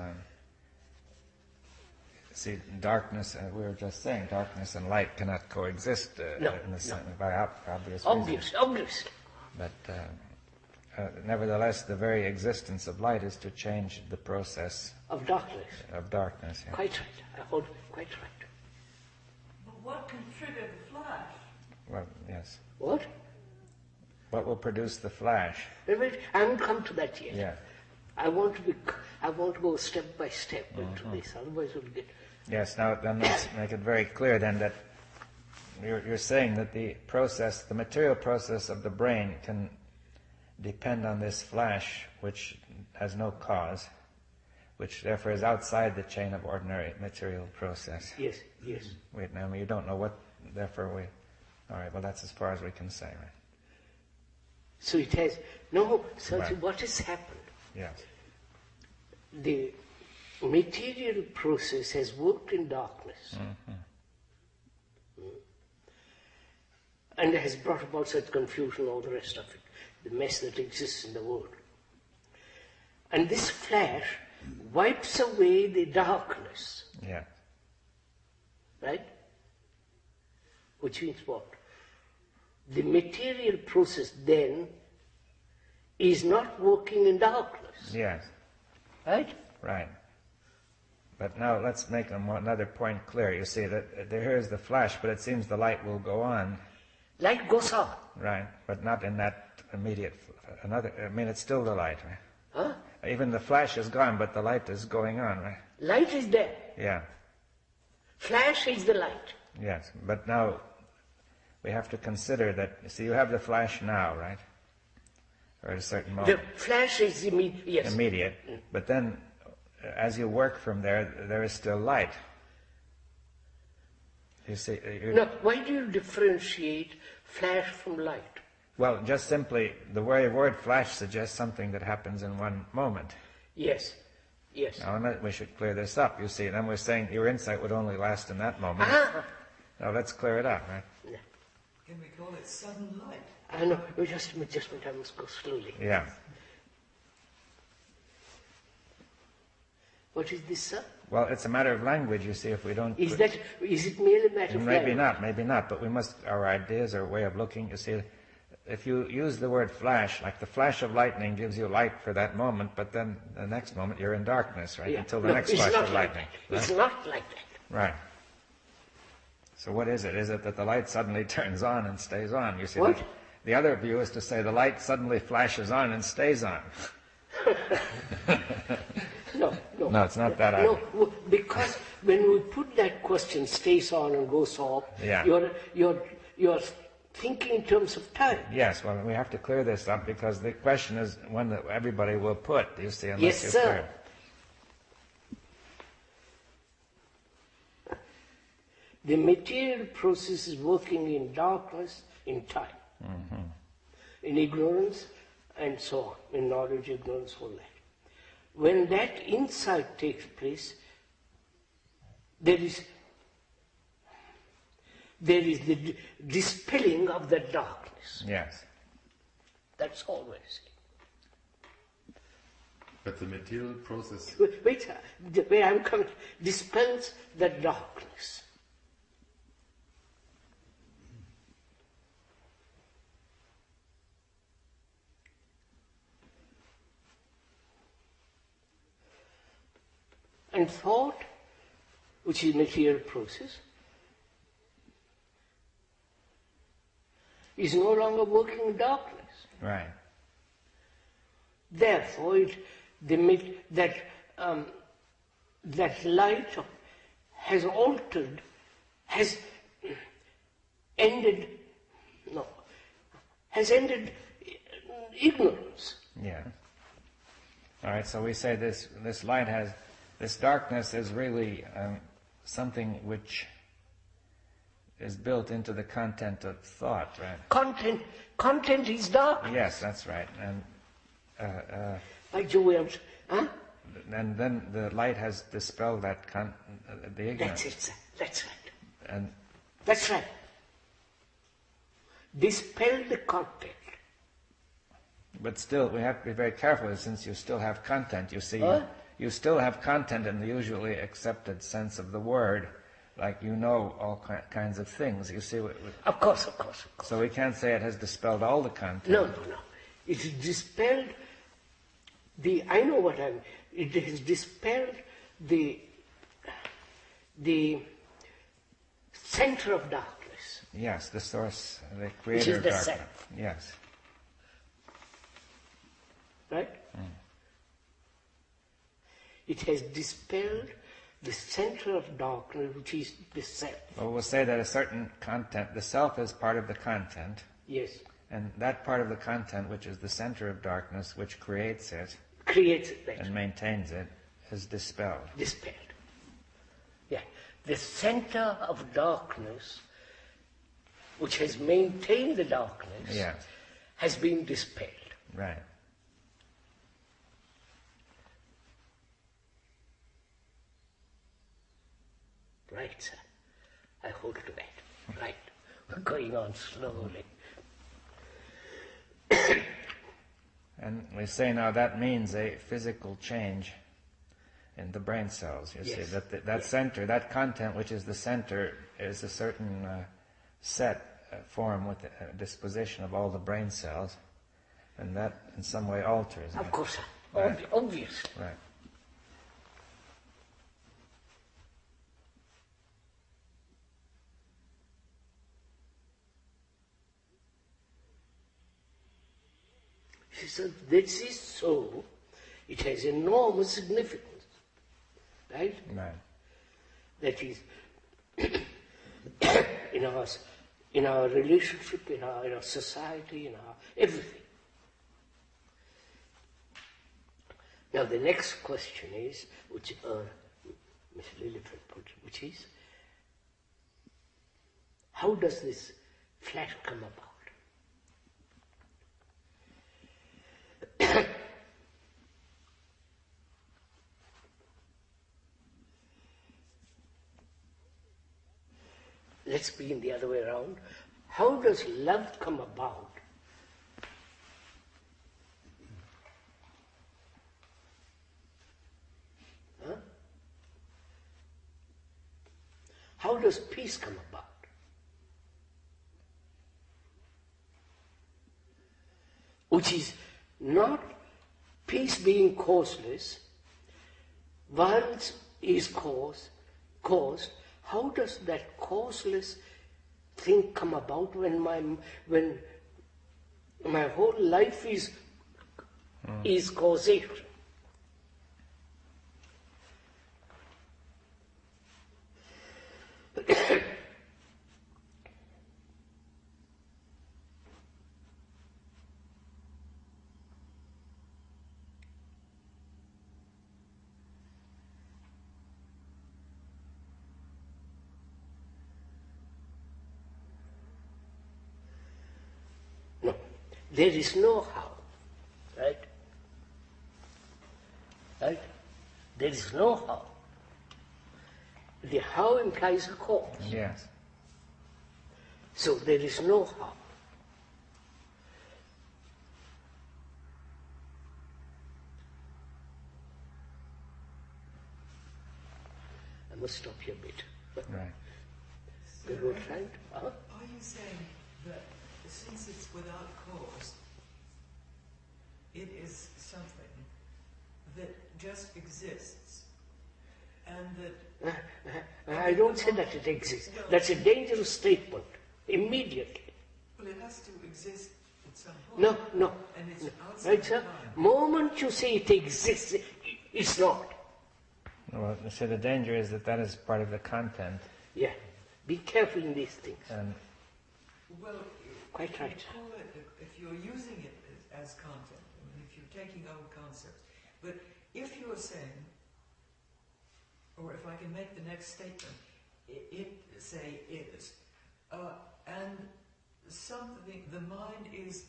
see, darkness, we were just saying, darkness and light cannot coexist in the sense, by obvious reasons. Obvious. But nevertheless, the very existence of light is to change the process Of darkness. Yeah. Quite right. I hold quite right. But what can trigger the flash? Well, yes. What? What will produce the flash? Wait, I haven't come to that yet. Yeah. I want to go step by step into this, otherwise we'll get... Yes, now then let's make it very clear then that you're saying that the process, the material process of the brain can depend on this flash which has no cause, which therefore is outside the chain of ordinary material process. Yes. Wait, now you don't know what, therefore we... All right, well that's as far as we can say, right? So it has... No, so Right. what has happened? Yes. The material process has worked in darkness and has brought about such confusion, all the rest of it, the mess that exists in the world. And this flash wipes away the darkness, Yeah. right? Which means what? The material process then is not working in darkness, Yes. right? Right. But now let's make another point clear. You see that here's the flash, but it seems the light will go on. Light goes on. Right, but not in that immediate, it's still the light, right? Huh? Even the flash is gone, but the light is going on, right? Light is there. Yeah, Flash is the light. yes. But now we have to consider that, you see, you have the flash now, right? Or at a certain moment. The flash is immediate. Yes. Immediate. But then, as you work from there is still light. You see, Now, why do you differentiate flash from light? well, just simply, the very word flash suggests something that happens in one moment. Yes. Now, we should clear this up, you see. And then we're saying your insight would only last in that moment. Now, let's clear it up, right? Can we call it sudden light? I know. Just a minute, I must go slowly. Yeah. What is this, sir? Well, it's a matter of language, you see, if we don't... Is it merely a matter of Maybe language? not, but we must, our ideas, our way of looking, you see, if you use the word flash, like the flash of lightning gives you light for that moment, but then the next moment you're in darkness, right? Yeah. Until the No, next it's flash not of like lightning. that. Right? It's not like that. Right. So what is it? Is it that the light suddenly turns on and stays on? You see, What? The other view is to say the light suddenly flashes on and stays on. No. No, it's not that either. No, because when we put that question, stays on and goes off, Yeah. you're thinking in terms of time. Yes, well, we have to clear this up because the question is one that everybody will put, you see, unless Yes, you sir. clear it. The material process is working in darkness, in time, in ignorance, and so on, in knowledge, ignorance, all that. When that insight takes place, there is the dispelling of the darkness. Yes. That's always. But the material process, Wait, sir, where I'm coming, dispels the darkness. And thought, which is material process, is no longer working in darkness. Right. Therefore, that light has altered, has ended ignorance. Yeah. All right, so we say this light has, this darkness is really something which is built into the content of thought, right? Content is darkness. Yes, that's right. And By Jove, huh? and then the light has dispelled that the ignorance. That's it, sir. That's right. And That's right. Dispel the content. but still, we have to be very careful, since you still have content. You see, Huh? you still have content in the usually accepted sense of the word, like you know all kinds of things. You see, Of course. so we can't say it has dispelled all the content. No. It has dispelled it has dispelled the center of darkness. Yes, the source, the Which creator is of the darkness. self. Yes. Right? It has dispelled the center of darkness, which is the self. Well, we'll say that a certain content, the self is part of the content, Yes. and that part of the content, which is the center of darkness, which creates it Creates it. Right. and maintains it, is dispelled. Dispelled. Yeah. The center of darkness, which has maintained the darkness, Yes. has been dispelled. Right. Right, sir. I hold to that. Right. We're going on slowly. And we say now that means a physical change in the brain cells. You see, Yes. that center, that content which is the center, is a certain set form with a disposition of all the brain cells, and that in some way alters Of it. course, sir. Right. Obviously. Right. So this is so, it has enormous significance. Right? Right. That is, in our relationship, in our society, in our everything. Now the next question is, which Ms. Lilliput put, which is, how does this flash come about? Let's begin the other way around. How does love come about? Huh? How does peace come about? Which is not peace being causeless, violence is caused. How does that causeless thing come about when my whole life is causation? No, there is no how, right? Right? There is no how. The how implies a cause. Yes. So there is no how. I must stop here a bit. Right. So They were trying to, are you saying that since it's without cause, it is something that just exists, and that I don't say that it exists. That's a dangerous statement. Immediately. well, it has to exist at some point. No. And it's outside Right, sir? time. Moment you say it exists, it's not. Well, so the danger is that that is part of the content. Yeah. Be careful in these things. And Well, Quite if right. you call it, if you're using it as content, I mean, if you're taking old concepts, but if you're saying, or if I can make the next statement, it say is, and something, the mind is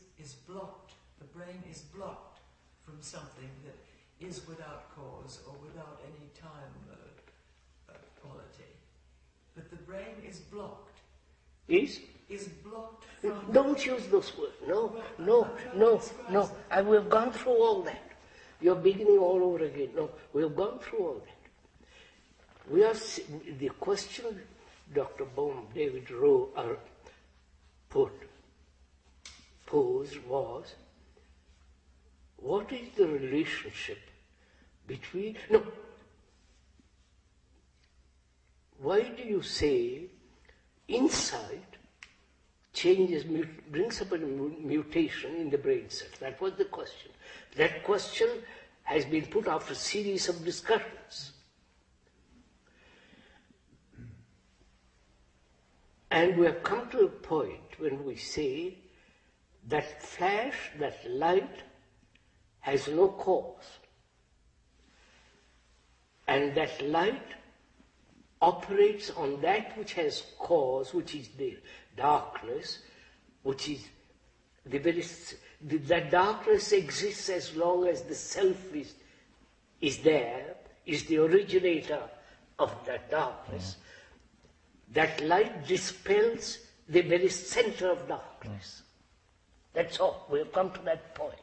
blocked, the brain is blocked from something that is without cause or without any time quality. But the brain is blocked. Is? Is blocked from... Don't use those words. No, no. We have gone through all that. You're beginning all over again. No, we have gone through all that. The question Dr. Bohm, David posed was, what is the relationship between... No. Why do you say insight brings up a mutation in the brain cells? That was the question. That question has been put after a series of discussions. And we have come to a point when we say that flash, that light, has no cause. And that light operates on that which has cause, which is the darkness, which is that darkness exists as long as the self is there, is the originator of that darkness. That light dispels the very center of darkness. That's all. We have come to that point.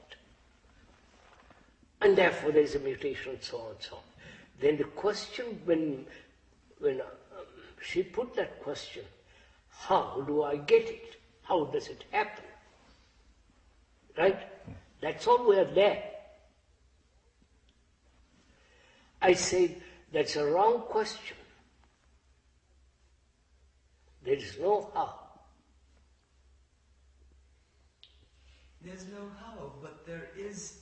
And therefore there is a mutation and so on and so on. Then the question, when she put that question, how do I get it? How does it happen? Right? That's all we are there. I say that's a wrong question. There is no how. There's no how, but there is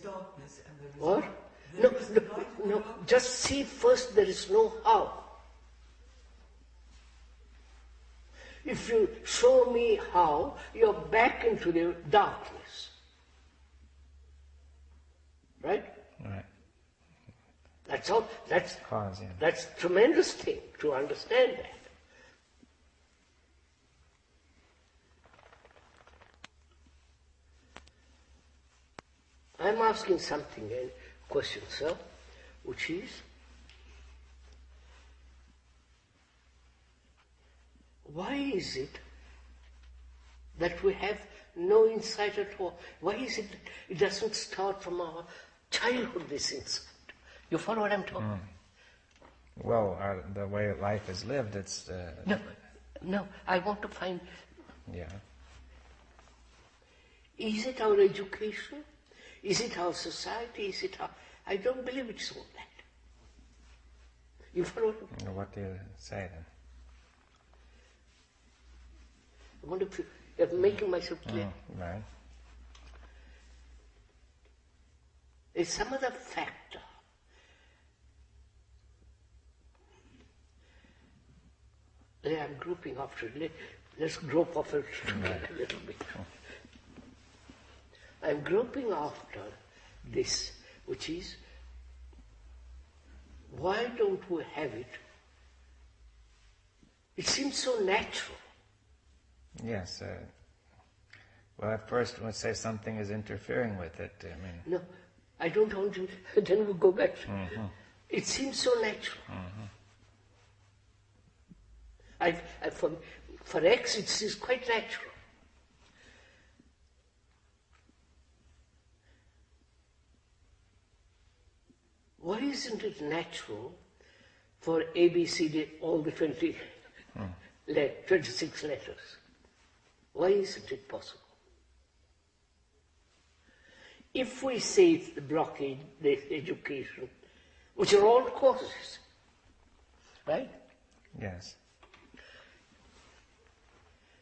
darkness and there is What? light. There is light. No. Just see first there is no how. If you show me how, you're back into the darkness. Right? right, That's all. That's cause, yeah. That's a tremendous thing to understand that. I'm asking something, a question, sir, which is, why is it that we have no insight at all? Why is it that it doesn't start from our childhood, this insight? You follow what I'm talking about? Well, the way life is lived, it's... No, I want to find... Yeah. Is it our education? Is it our society? Is it our... I don't believe it's all that. You follow? What do you say then? I wonder if you're making myself clear. Right. There's some other factor. I'm grouping after it. Let's group off it together a little bit. I'm groping after this, which is, why don't we have it? It seems so natural. Yes. Well, at first we'll say something is interfering with it. I mean... No, I don't want to, then we go back. It seems so natural. For X, it is quite natural. Why isn't it natural for A, B, C, D, all the 26 letters? Why isn't it possible? If we say it's the blockade, the education, which are all causes, right? Yes.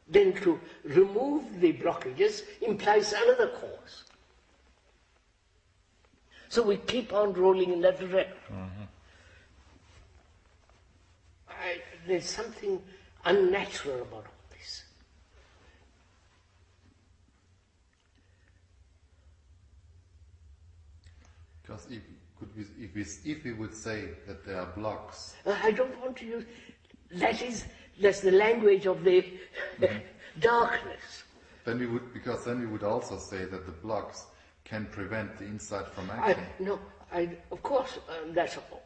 Then to remove the blockages implies another cause. So we keep on rolling in that direction. There's something unnatural about all this. Because if we would say that there are blocks, I don't want to use, that's the language of the darkness. then we would also say that the blocks can prevent the insight from acting. Of course, that's all.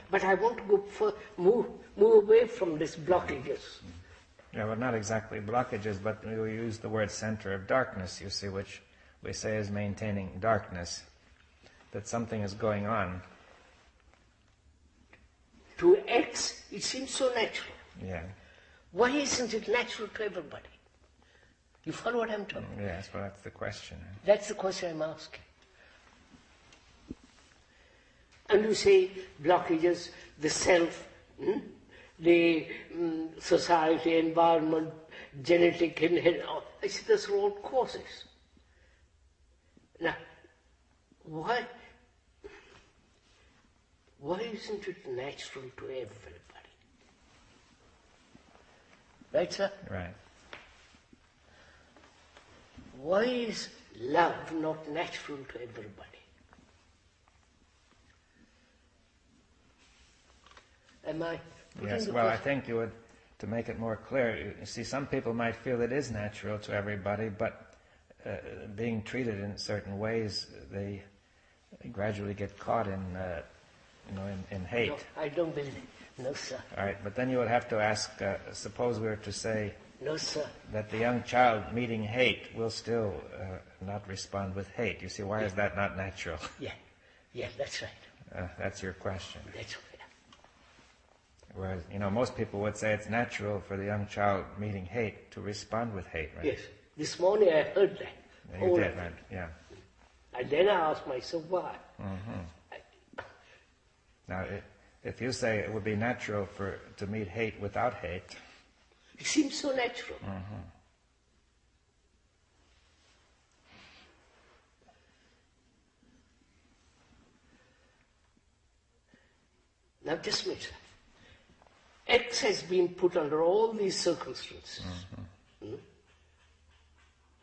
But I want to go move away from these blockages. Yeah, well, not exactly blockages, but we use the word center of darkness, you see, which we say is maintaining darkness, that something is going on. To X, it seems so natural. Yeah. Why isn't it natural to everybody? You follow what I'm talking about? Yes, well, that's the question. That's the question I'm asking. And you say blockages, the self, the society, environment, genetic, I say those are all causes. Now, why isn't it natural to everybody? Right, sir? Right. Why is love not natural to everybody? Am I putting Yes, the well, I question? think you would, to make it more clear, you see, some people might feel it is natural to everybody, but being treated in certain ways, they gradually get caught in hate. No, I don't believe it. No, sir. All right, but then you would have to ask, suppose we were to say No, sir. that the young child meeting hate will still not respond with hate. You see, why is that not natural? Yeah, that's right. That's your question. That's right. Whereas, most people would say it's natural for the young child meeting hate to respond with hate, right? Yes. This morning I heard that. Yeah, you did, right? Yeah. And then I asked myself why. Now, if you say it would be natural to meet hate without hate, It seems so natural. Now just wait. X has been put under all these circumstances,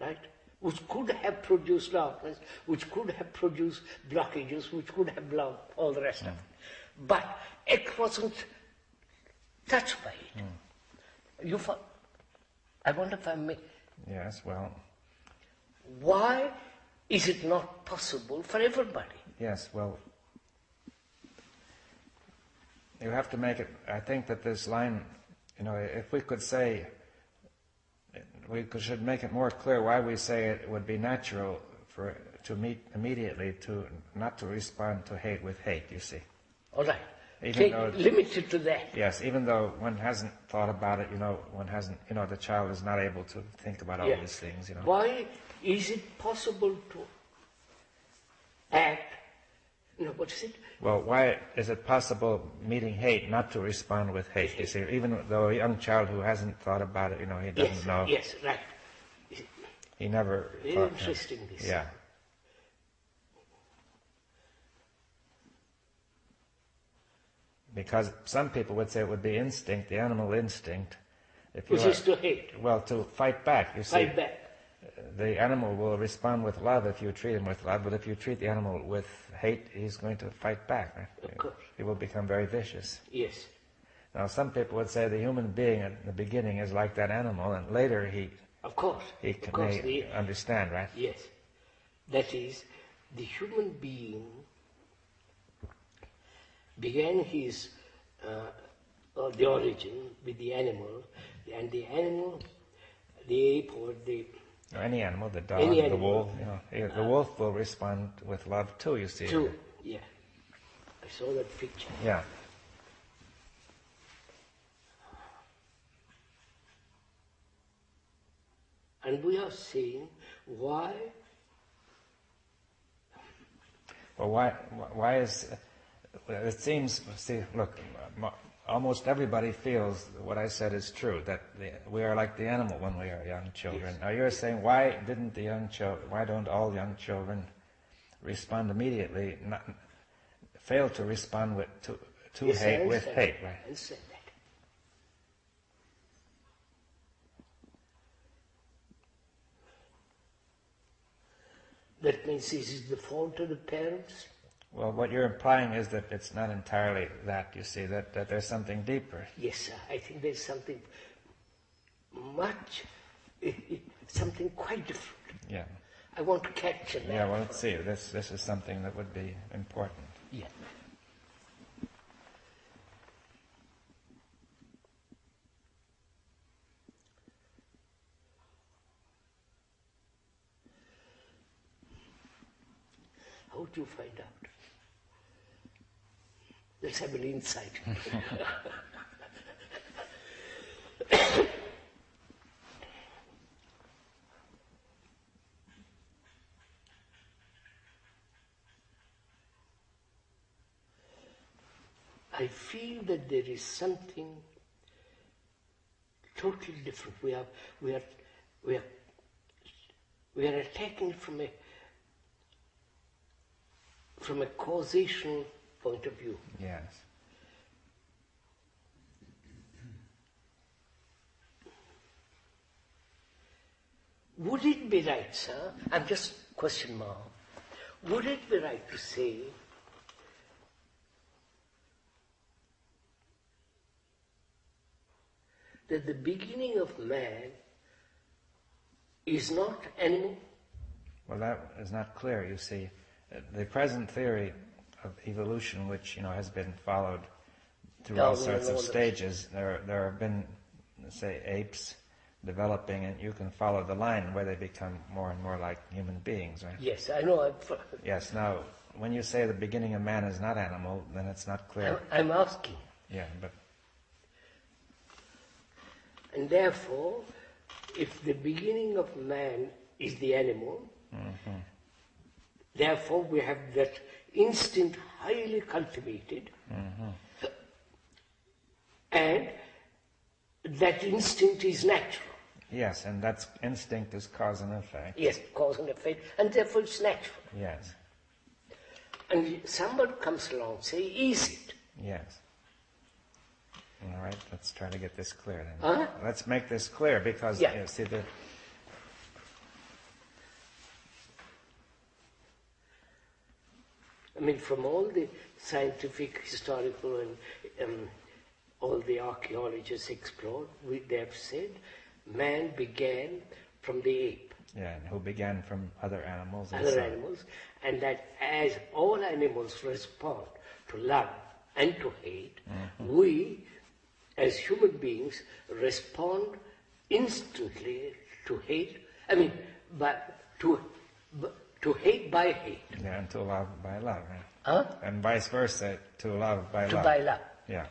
right? Which could have produced darkness, which could have produced blockages, which could have blocked all the rest of it. But X wasn't touched by it. I wonder if I may. yes, well, Why is it not possible for everybody? yes, well, you have to make it, I think that this line, if we could say, should make it more clear why we say it would be natural to meet immediately, not to respond to hate with hate, you see. All right. Even though, Limited to that. yes, even though one hasn't thought about it, one hasn't, the child is not able to think about all these things, Why is it possible to act, what is it? Well, why is it possible meeting hate not to respond with hate? You see, even though a young child who hasn't thought about it, he doesn't know. Yes, right. He never Very thought. interesting, this. Yeah. Because some people would say it would be instinct, the animal instinct. Which is to hate. Well, to fight back, you see. Fight back. The animal will respond with love if you treat him with love, but if you treat the animal with hate, he's going to fight back. Right? Of course. He will become very vicious. Yes. Now, some people would say the human being at the beginning is like that animal, and later he may understand, right? Yes. That is, the human being began his the origin with the animal, and the animal, the ape or any animal, the dog, any the animal, wolf, the wolf will respond with love too, you see. True, yeah. I saw that picture. Yeah. And we are saying why. Well, why is it seems? See, look, almost everybody feels what I said is true, that we are like the animal when we are young children. Yes. Now you're saying, why don't all young children respond immediately, fail to respond to Yes, hate with hate, right? I understand that. That means this is the fault of the parents? Well, what you're implying is that it's not entirely that, you see, that there's something deeper. Yes, sir. I think there's something something quite different. Yeah. I want to capture that. Yeah, well, let's see. This is something that would be important. Yeah. How do you find out? Let's have an insight. I feel that there is something totally different. We are attacking from a causation point of view. Yes. Would it be right, sir? I'm just question mark. Would it be right to say that the beginning of man is not animal? Well, that is not clear, you see. The present theory of evolution, which has been followed through all sorts of stages, there have been, say, apes developing, and you can follow the line where they become more and more like human beings, right? Yes, I know. Yes. Now, when you say the beginning of man is not animal, then it's not clear. I'm asking. Yeah, but and therefore, if the beginning of man is the animal, therefore we have that instinct highly cultivated, and that instinct is natural. Yes, and that instinct is cause and effect. Yes, cause and effect, and therefore it's natural. Yes. And somebody comes along, say, is it? Yes. All right, let's try to get this clear then. Huh? Let's make this clear because, Yeah. see, from all the scientific, historical, and all the archaeologists explored, they have said man began from the ape. Yeah, and who began from other animals. And that as all animals respond to love and to hate, we, as human beings, respond instantly to hate. To hate by hate. Yeah, and to love by love, right? Huh? And vice versa, to love by love. By love. Yeah.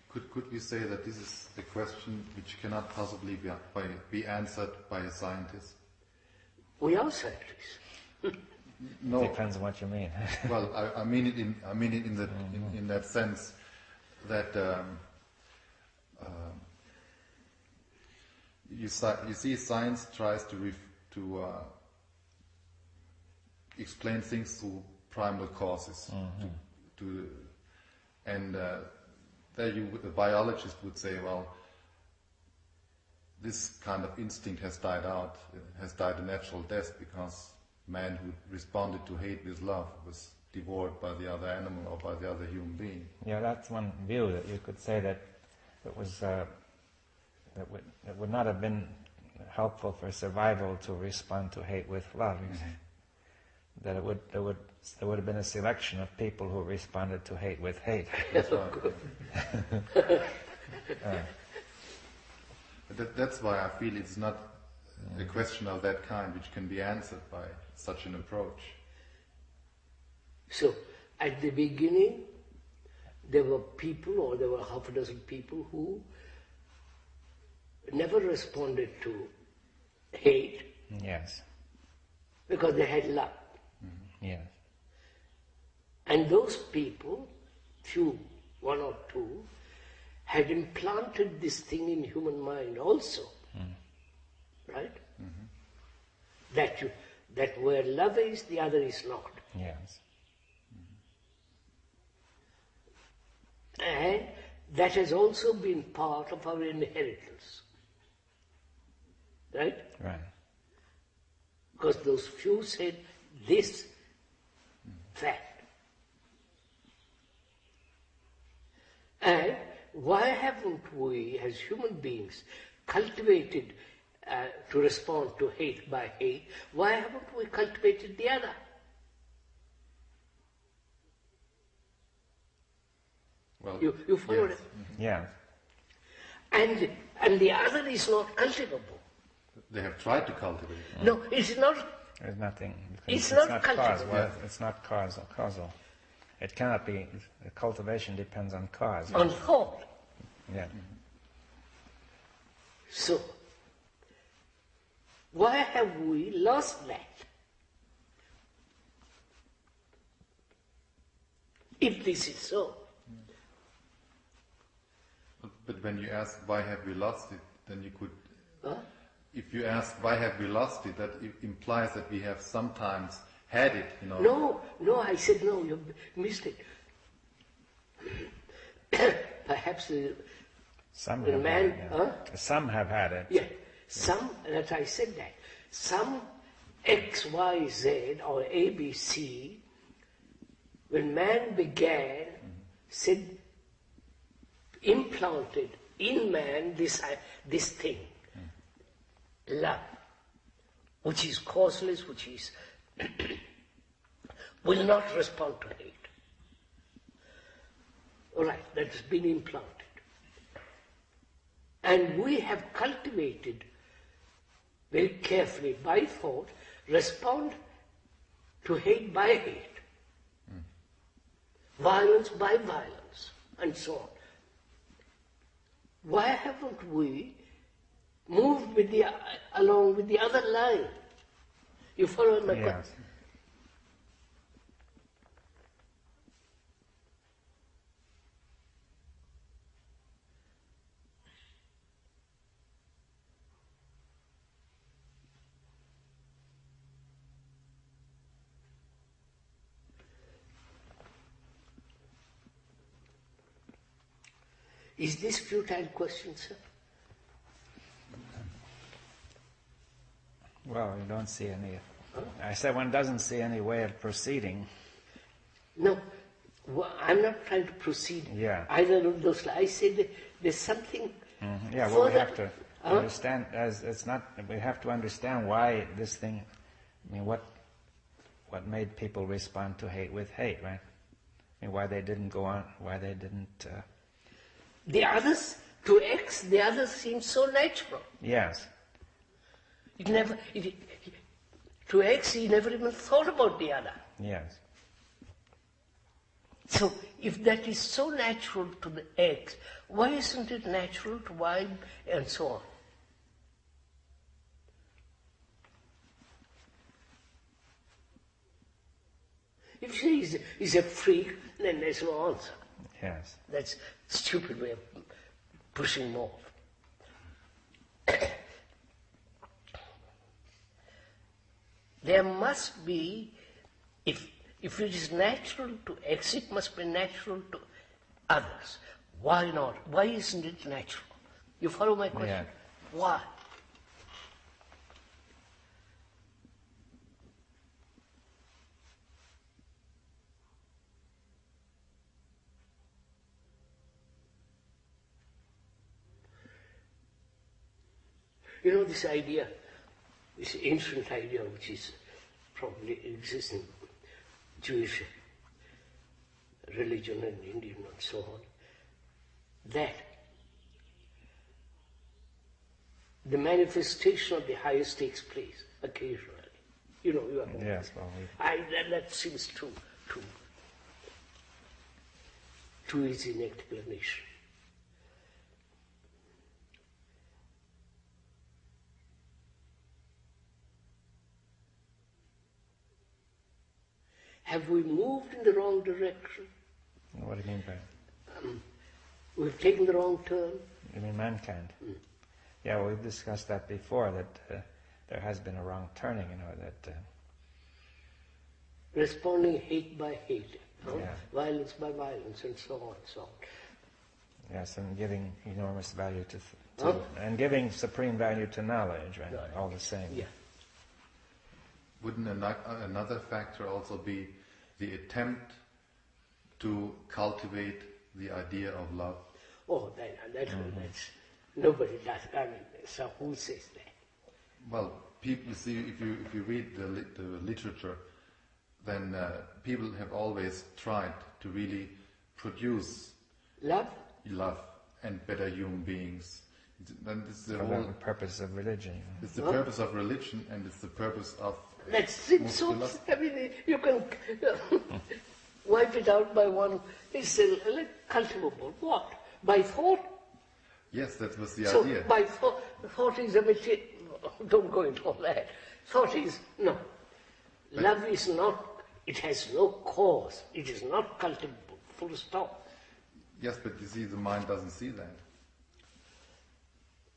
Could we say that this is a question which cannot possibly be answered by a scientist? We are scientists. No. Depends on what you mean. Well, I mean it in that sense that you see science tries to explain things through primal causes, there the biologist would say, well, this kind of instinct has died out, has died a natural death because man who responded to hate with love was devoured by the other animal or by the other human being. Yeah, that's one view that you could say that it was it would not have been helpful for survival to respond to hate with love. That there would have been a selection of people who responded to hate with hate. That's right. That's why I feel it's not a question of that kind which can be answered by such an approach. So, at the beginning, there were people, or there were half a dozen people who never responded to hate. Yes. Because they had love. Yes. And those people, one or two, had implanted this thing in human mind also. Right? that where love is, the other is not. Yes. And that has also been part of our inheritance. Right? Right. Because those few said this fact. And why haven't we, as human beings, cultivated to respond to hate by hate? Why haven't we cultivated the other? Well, You follow yes. it? Yeah. And the other is not cultivable. They have tried to cultivate. No, it's not. There's nothing. It's Because not cause. cultivated. Well, it's not causal. It cannot be. The cultivation depends on cause. On thought. Yeah. So, why have we lost that? If this is so. But when you ask why have we lost it, then you could. Huh? If you ask why have we lost it, that implies that we have sometimes had it. You know. No, I said no, you missed it. Perhaps Some the have man, had it. Yeah. Some have had it. yeah, some, that I said that, some X, Y, Z or A, B, C, when man began, said, implanted in man this thing, love, which is causeless, which is will not respond to hate. All right, that has been implanted. And we have cultivated very carefully by thought, respond to hate by hate, violence by violence, and so on. Why haven't we moved with along with the other line? You follow my question? Yes. Is this futile question, sir? Well, you don't see any. I said one doesn't see any way of proceeding. No, I'm not trying to proceed either of those. I said there's something. Yeah, well, we further. have to understand. As it's not, we have to understand why this thing. I mean, what made people respond to hate with hate, right? I mean, why they didn't go on, why they didn't. The others, to X, the others seem so natural. Yes. To X, he never even thought about the other. Yes. So, if that is so natural to the X, why isn't it natural to Y and so on? If you say he's a freak, then there's no answer. Yes. That's a stupid way of pushing him off. There must be, if it is natural to X, it must be natural to others. Why not? Why isn't it natural? You follow my question? Yeah. Why? You know this idea, this ancient idea which is probably exists in Jewish religion and Indian and so on, that the manifestation of the highest takes place occasionally. You know, you are. Yes, well, that seems too easy an explanation. Have we moved in the wrong direction? what do you mean by that? We've taken the wrong turn? You mean mankind? Yeah, well, we've discussed that before, that there has been a wrong turning, that Responding hate by hate, Yeah. violence by violence, and so on and so on. yes, and giving enormous value to Huh? and giving supreme value to knowledge, right? Right. All the same. Yeah. Wouldn't another factor also be the attempt to cultivate the idea of love? Oh, that's nobody does. I mean, so who says that? Well, people see if you read the literature, then people have always tried to really produce Love? love and better human beings. Then it's the For whole. the purpose of religion. It's the purpose of religion, and it's the purpose of. That seems so. I mean, you can wipe it out by one. It's cultivable. What? By thought? Yes, that was the So idea. by thought is a material. Don't go into all that. Thought is no. Love is not. It has no cause. It is not cultivable. Full stop. Yes, but you see, the mind doesn't see that.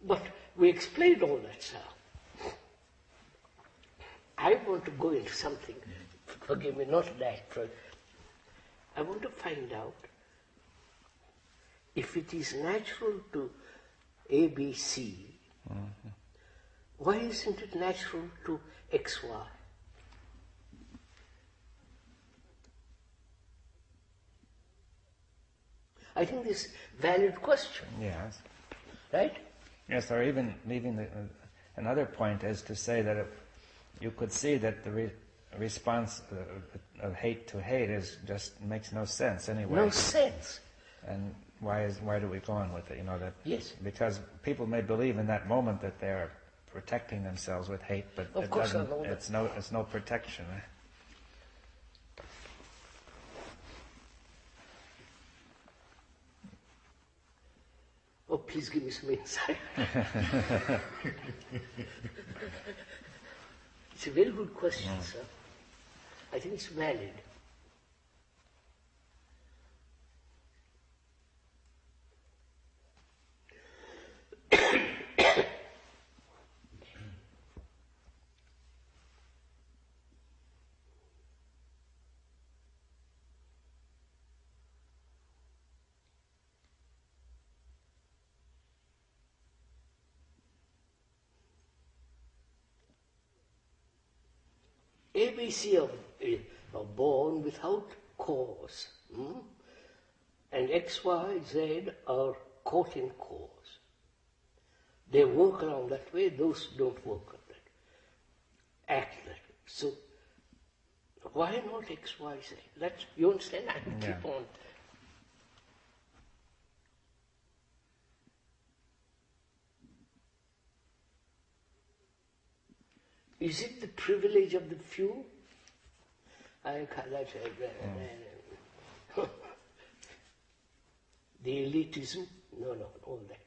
But we explained all that, sir. I want to go into something. Forgive me, not that. I want to find out if it is natural to ABC, why isn't it natural to XY? I think this is a valid question, Yes. right? Yes, or even leaving another point is to say that you could see that the response of hate to hate just makes no sense anyway. No sense. And why do we go on with it? That Yes. because people may believe in that moment that they are protecting themselves with hate, but Of it course I doesn't. know that. It's no protection. Oh, please give me some insight. It's a very good question, sir. I think it's valid. ABC are born without cause, and X, Y, Z are caught in cause. They work around that way, those don't work on that, act that way. So, why not X, Y, Z? You understand? I can keep on. Is it the privilege of the few? I call that the elitism? No, all that.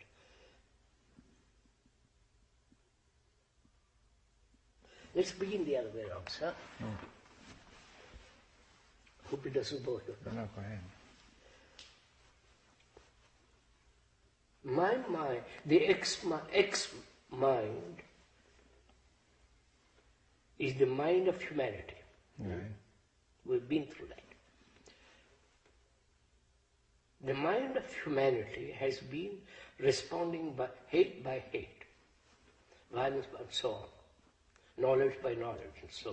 Let's begin the other way around, sir. Hope it doesn't bore you. No, go ahead. My mind, the X mind, is the mind of humanity. Right. We've been through that. The mind of humanity has been responding by hate, violence and so on, knowledge by knowledge and so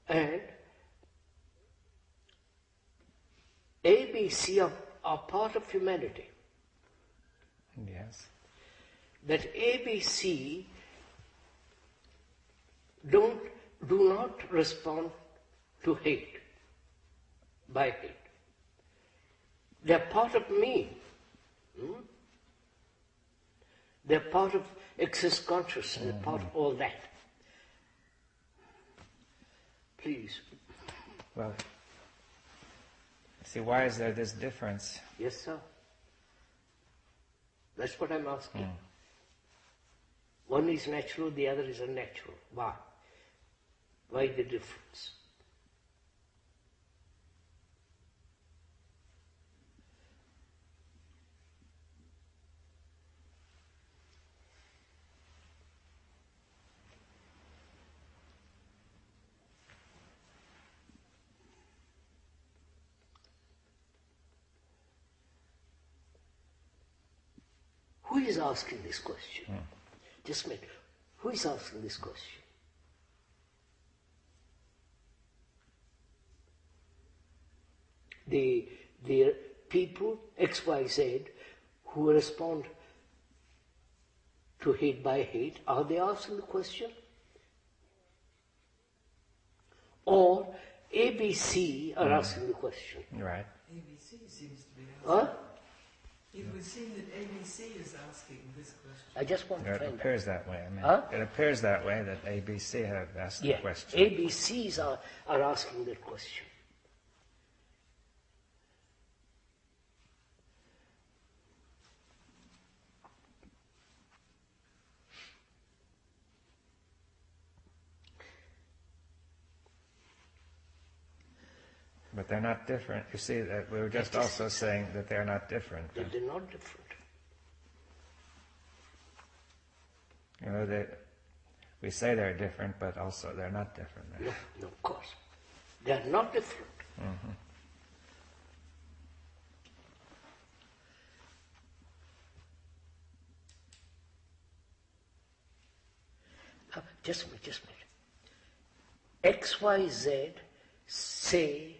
on. And ABC are part of humanity. Yes. That ABC do not respond to hate, by hate. They're part of me. They're part of excess consciousness, they're part of all that. Please. Well, see, why is there this difference? Yes, sir. That's what I'm asking. One is natural, the other is unnatural. Why? Why the difference? Who is asking this question? Just a minute. Who is asking this question? The people, X, Y, Z, who respond to hate by hate, are they asking the question? Or ABC are asking the question? Right. ABC seems to be asking. Huh? It would seem that ABC is asking this question. I just want to It find appears that way. I mean, Huh? it appears that way that ABC have asked the Yeah, question. ABCs are asking that question. But they're not different. You see, that we were just also saying that they're not different. They're not different. You know, we say they're different, but also they're not different. Right? No, of course. They are not different. Just a minute. X, Y, Z say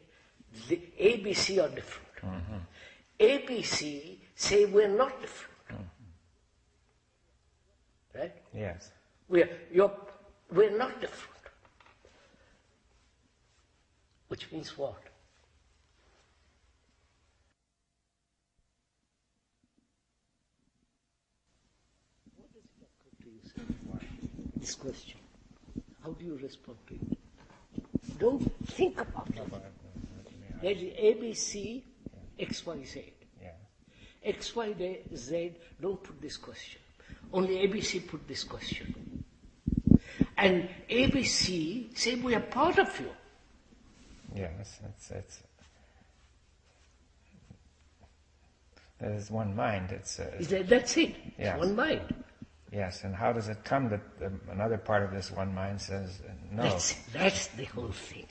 the ABC are different. ABC say we're not different. Right? Yes. We're not different. Which means what? What does it occur to you, sir? This question. How do you respond to it? Don't think about it. There is ABC, X, Y, Z. Yeah. X, Y, Z don't put this question. Only ABC put this question. And ABC say we are part of you. Yes, there's one mind. That's it. Yeah. It's one mind. Yes, and how does it come that another part of this one mind says no? That's the whole thing.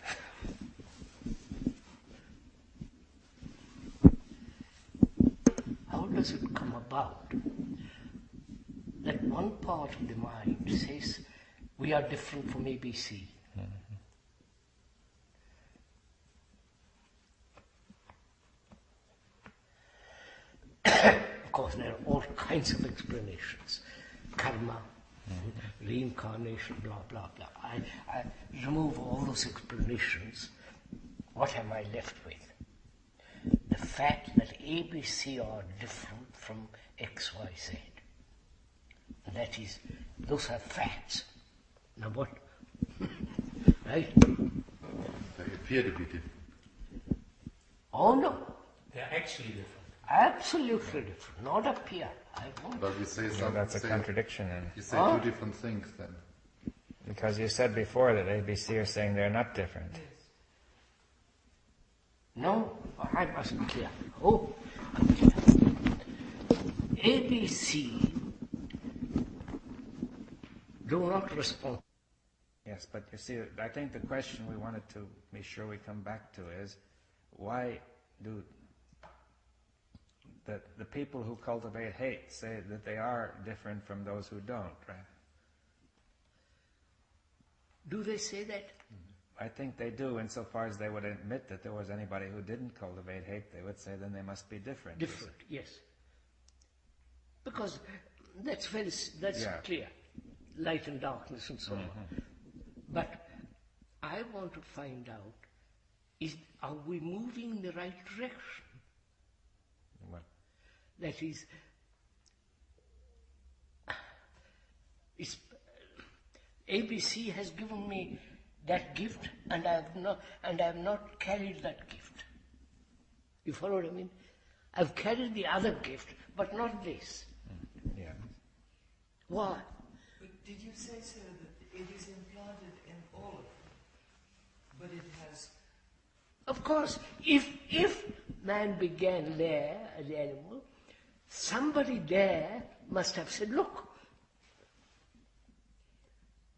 How does it come about that one part of the mind says we are different from ABC? Of course, there are all kinds of explanations. Karma, reincarnation, blah, blah, blah. I remove all those explanations. What am I left with? The fact that ABC are different from X, Y, Z. And that is, those are facts. Now what? Right? They appear to be different. Oh no. They're actually different. Absolutely different. Not appear. I won't. But we say So that's a contradiction. You say two different things then. Because you said before that ABC are saying they're not different. No, I wasn't clear. Oh, I'm clear. ABC do not respond. Yes, but you see, I think the question we wanted to be sure we come back to is, why do the people who cultivate hate say that they are different from those who don't, right? Do they say that? I think they do, insofar as they would admit that there was anybody who didn't cultivate hate, they would say then they must be different. Different, yes. Because that's clear. Light and darkness and so on. But I want to find out, are we moving in the right direction? What? That is, ABC has given me that gift, and I have not carried that gift. You follow what I mean? I've carried the other gift, but not this. Yeah. Why? But did you say, sir, that it is implanted in all of them? But it has... Of course, if man began there as the animal, somebody there must have said, look.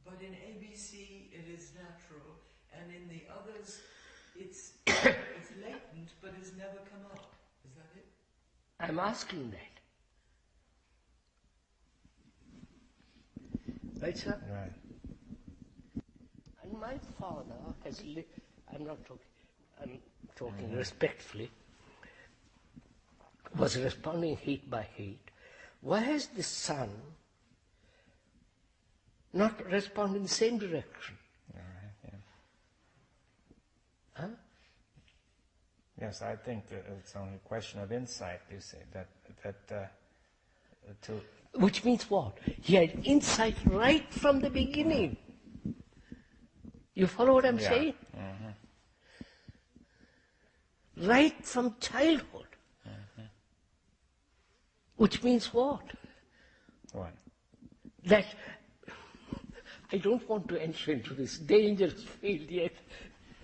But in ABC it is natural, and in the others it's latent, but has never come up. Is that it? I'm asking that. Right, sir? Right. And my father has I'm talking respectfully, was responding hate by hate. Why has the son not responded in the same direction? All right, yeah. Huh? Yes, I think that it's only a question of insight, you say, Which means what? He had insight right from the beginning. You follow what I'm saying? Mm-hmm. Right from childhood. Mm-hmm. Which means what? What? That I don't want to enter into this dangerous field yet.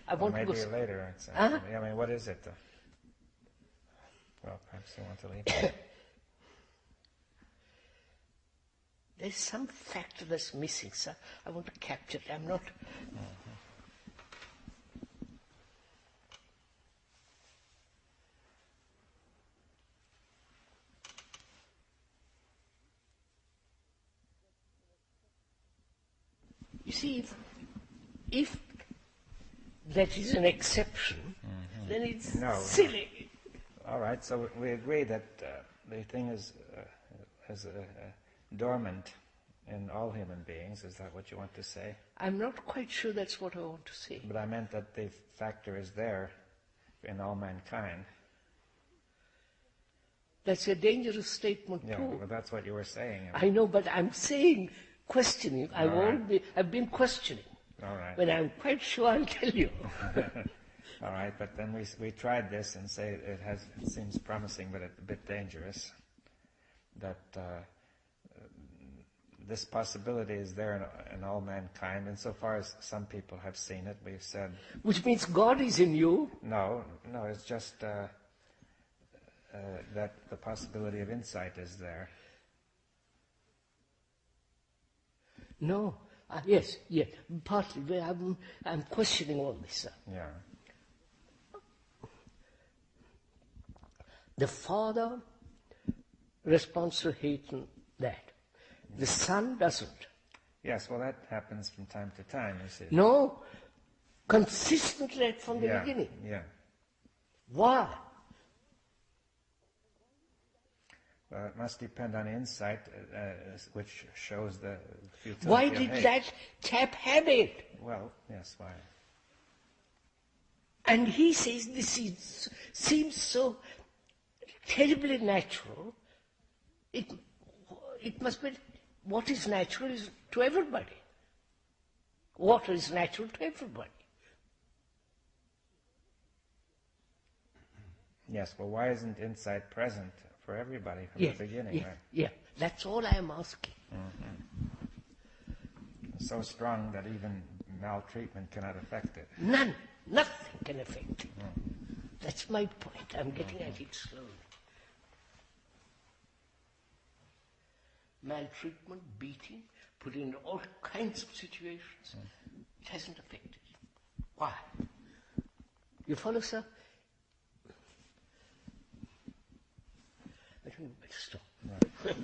I Well, want to maybe go. later. Huh? I mean, what is it? Well, perhaps you want to leave. There's some factor that's missing, sir. I want to capture it. I'm not. You see, if that is an exception, then it's silly. All right, so we agree that the thing is dormant in all human beings. Is that what you want to say? I'm not quite sure that's what I want to say. But I meant that the factor is there in all mankind. That's a dangerous statement Yeah, too. well, that's what you were saying. I know, but I'm saying, questioning. I've been questioning. All right. When I'm quite sure, I'll tell you. All right, but then we tried this and say it seems promising, but it's a bit dangerous. That this possibility is there in all mankind, insofar as some people have seen it. We've said. Which means God is in you. No, it's just that the possibility of insight is there. No. Yes. Partly. I'm questioning all this, sir. Yeah. The father responds to hate and that. The son doesn't. Yes, well, that happens from time to time, you see. No. Consistently from the beginning. Yeah. Why? Well, it must depend on insight, which shows the futility Why of did hate. that chap have it? Well, yes, why? And he says this seems so terribly natural. It must be what is natural is to everybody. Water is natural to everybody. Yes, well, why isn't insight present for everybody from the beginning, right? Yeah, that's all I am asking. So strong that even maltreatment cannot affect it. Nothing can affect it. That's my point. I'm getting at it slowly. Maltreatment, beating, put in all kinds of situations. It hasn't affected it. Why? You follow, sir? I think we better stop. Right.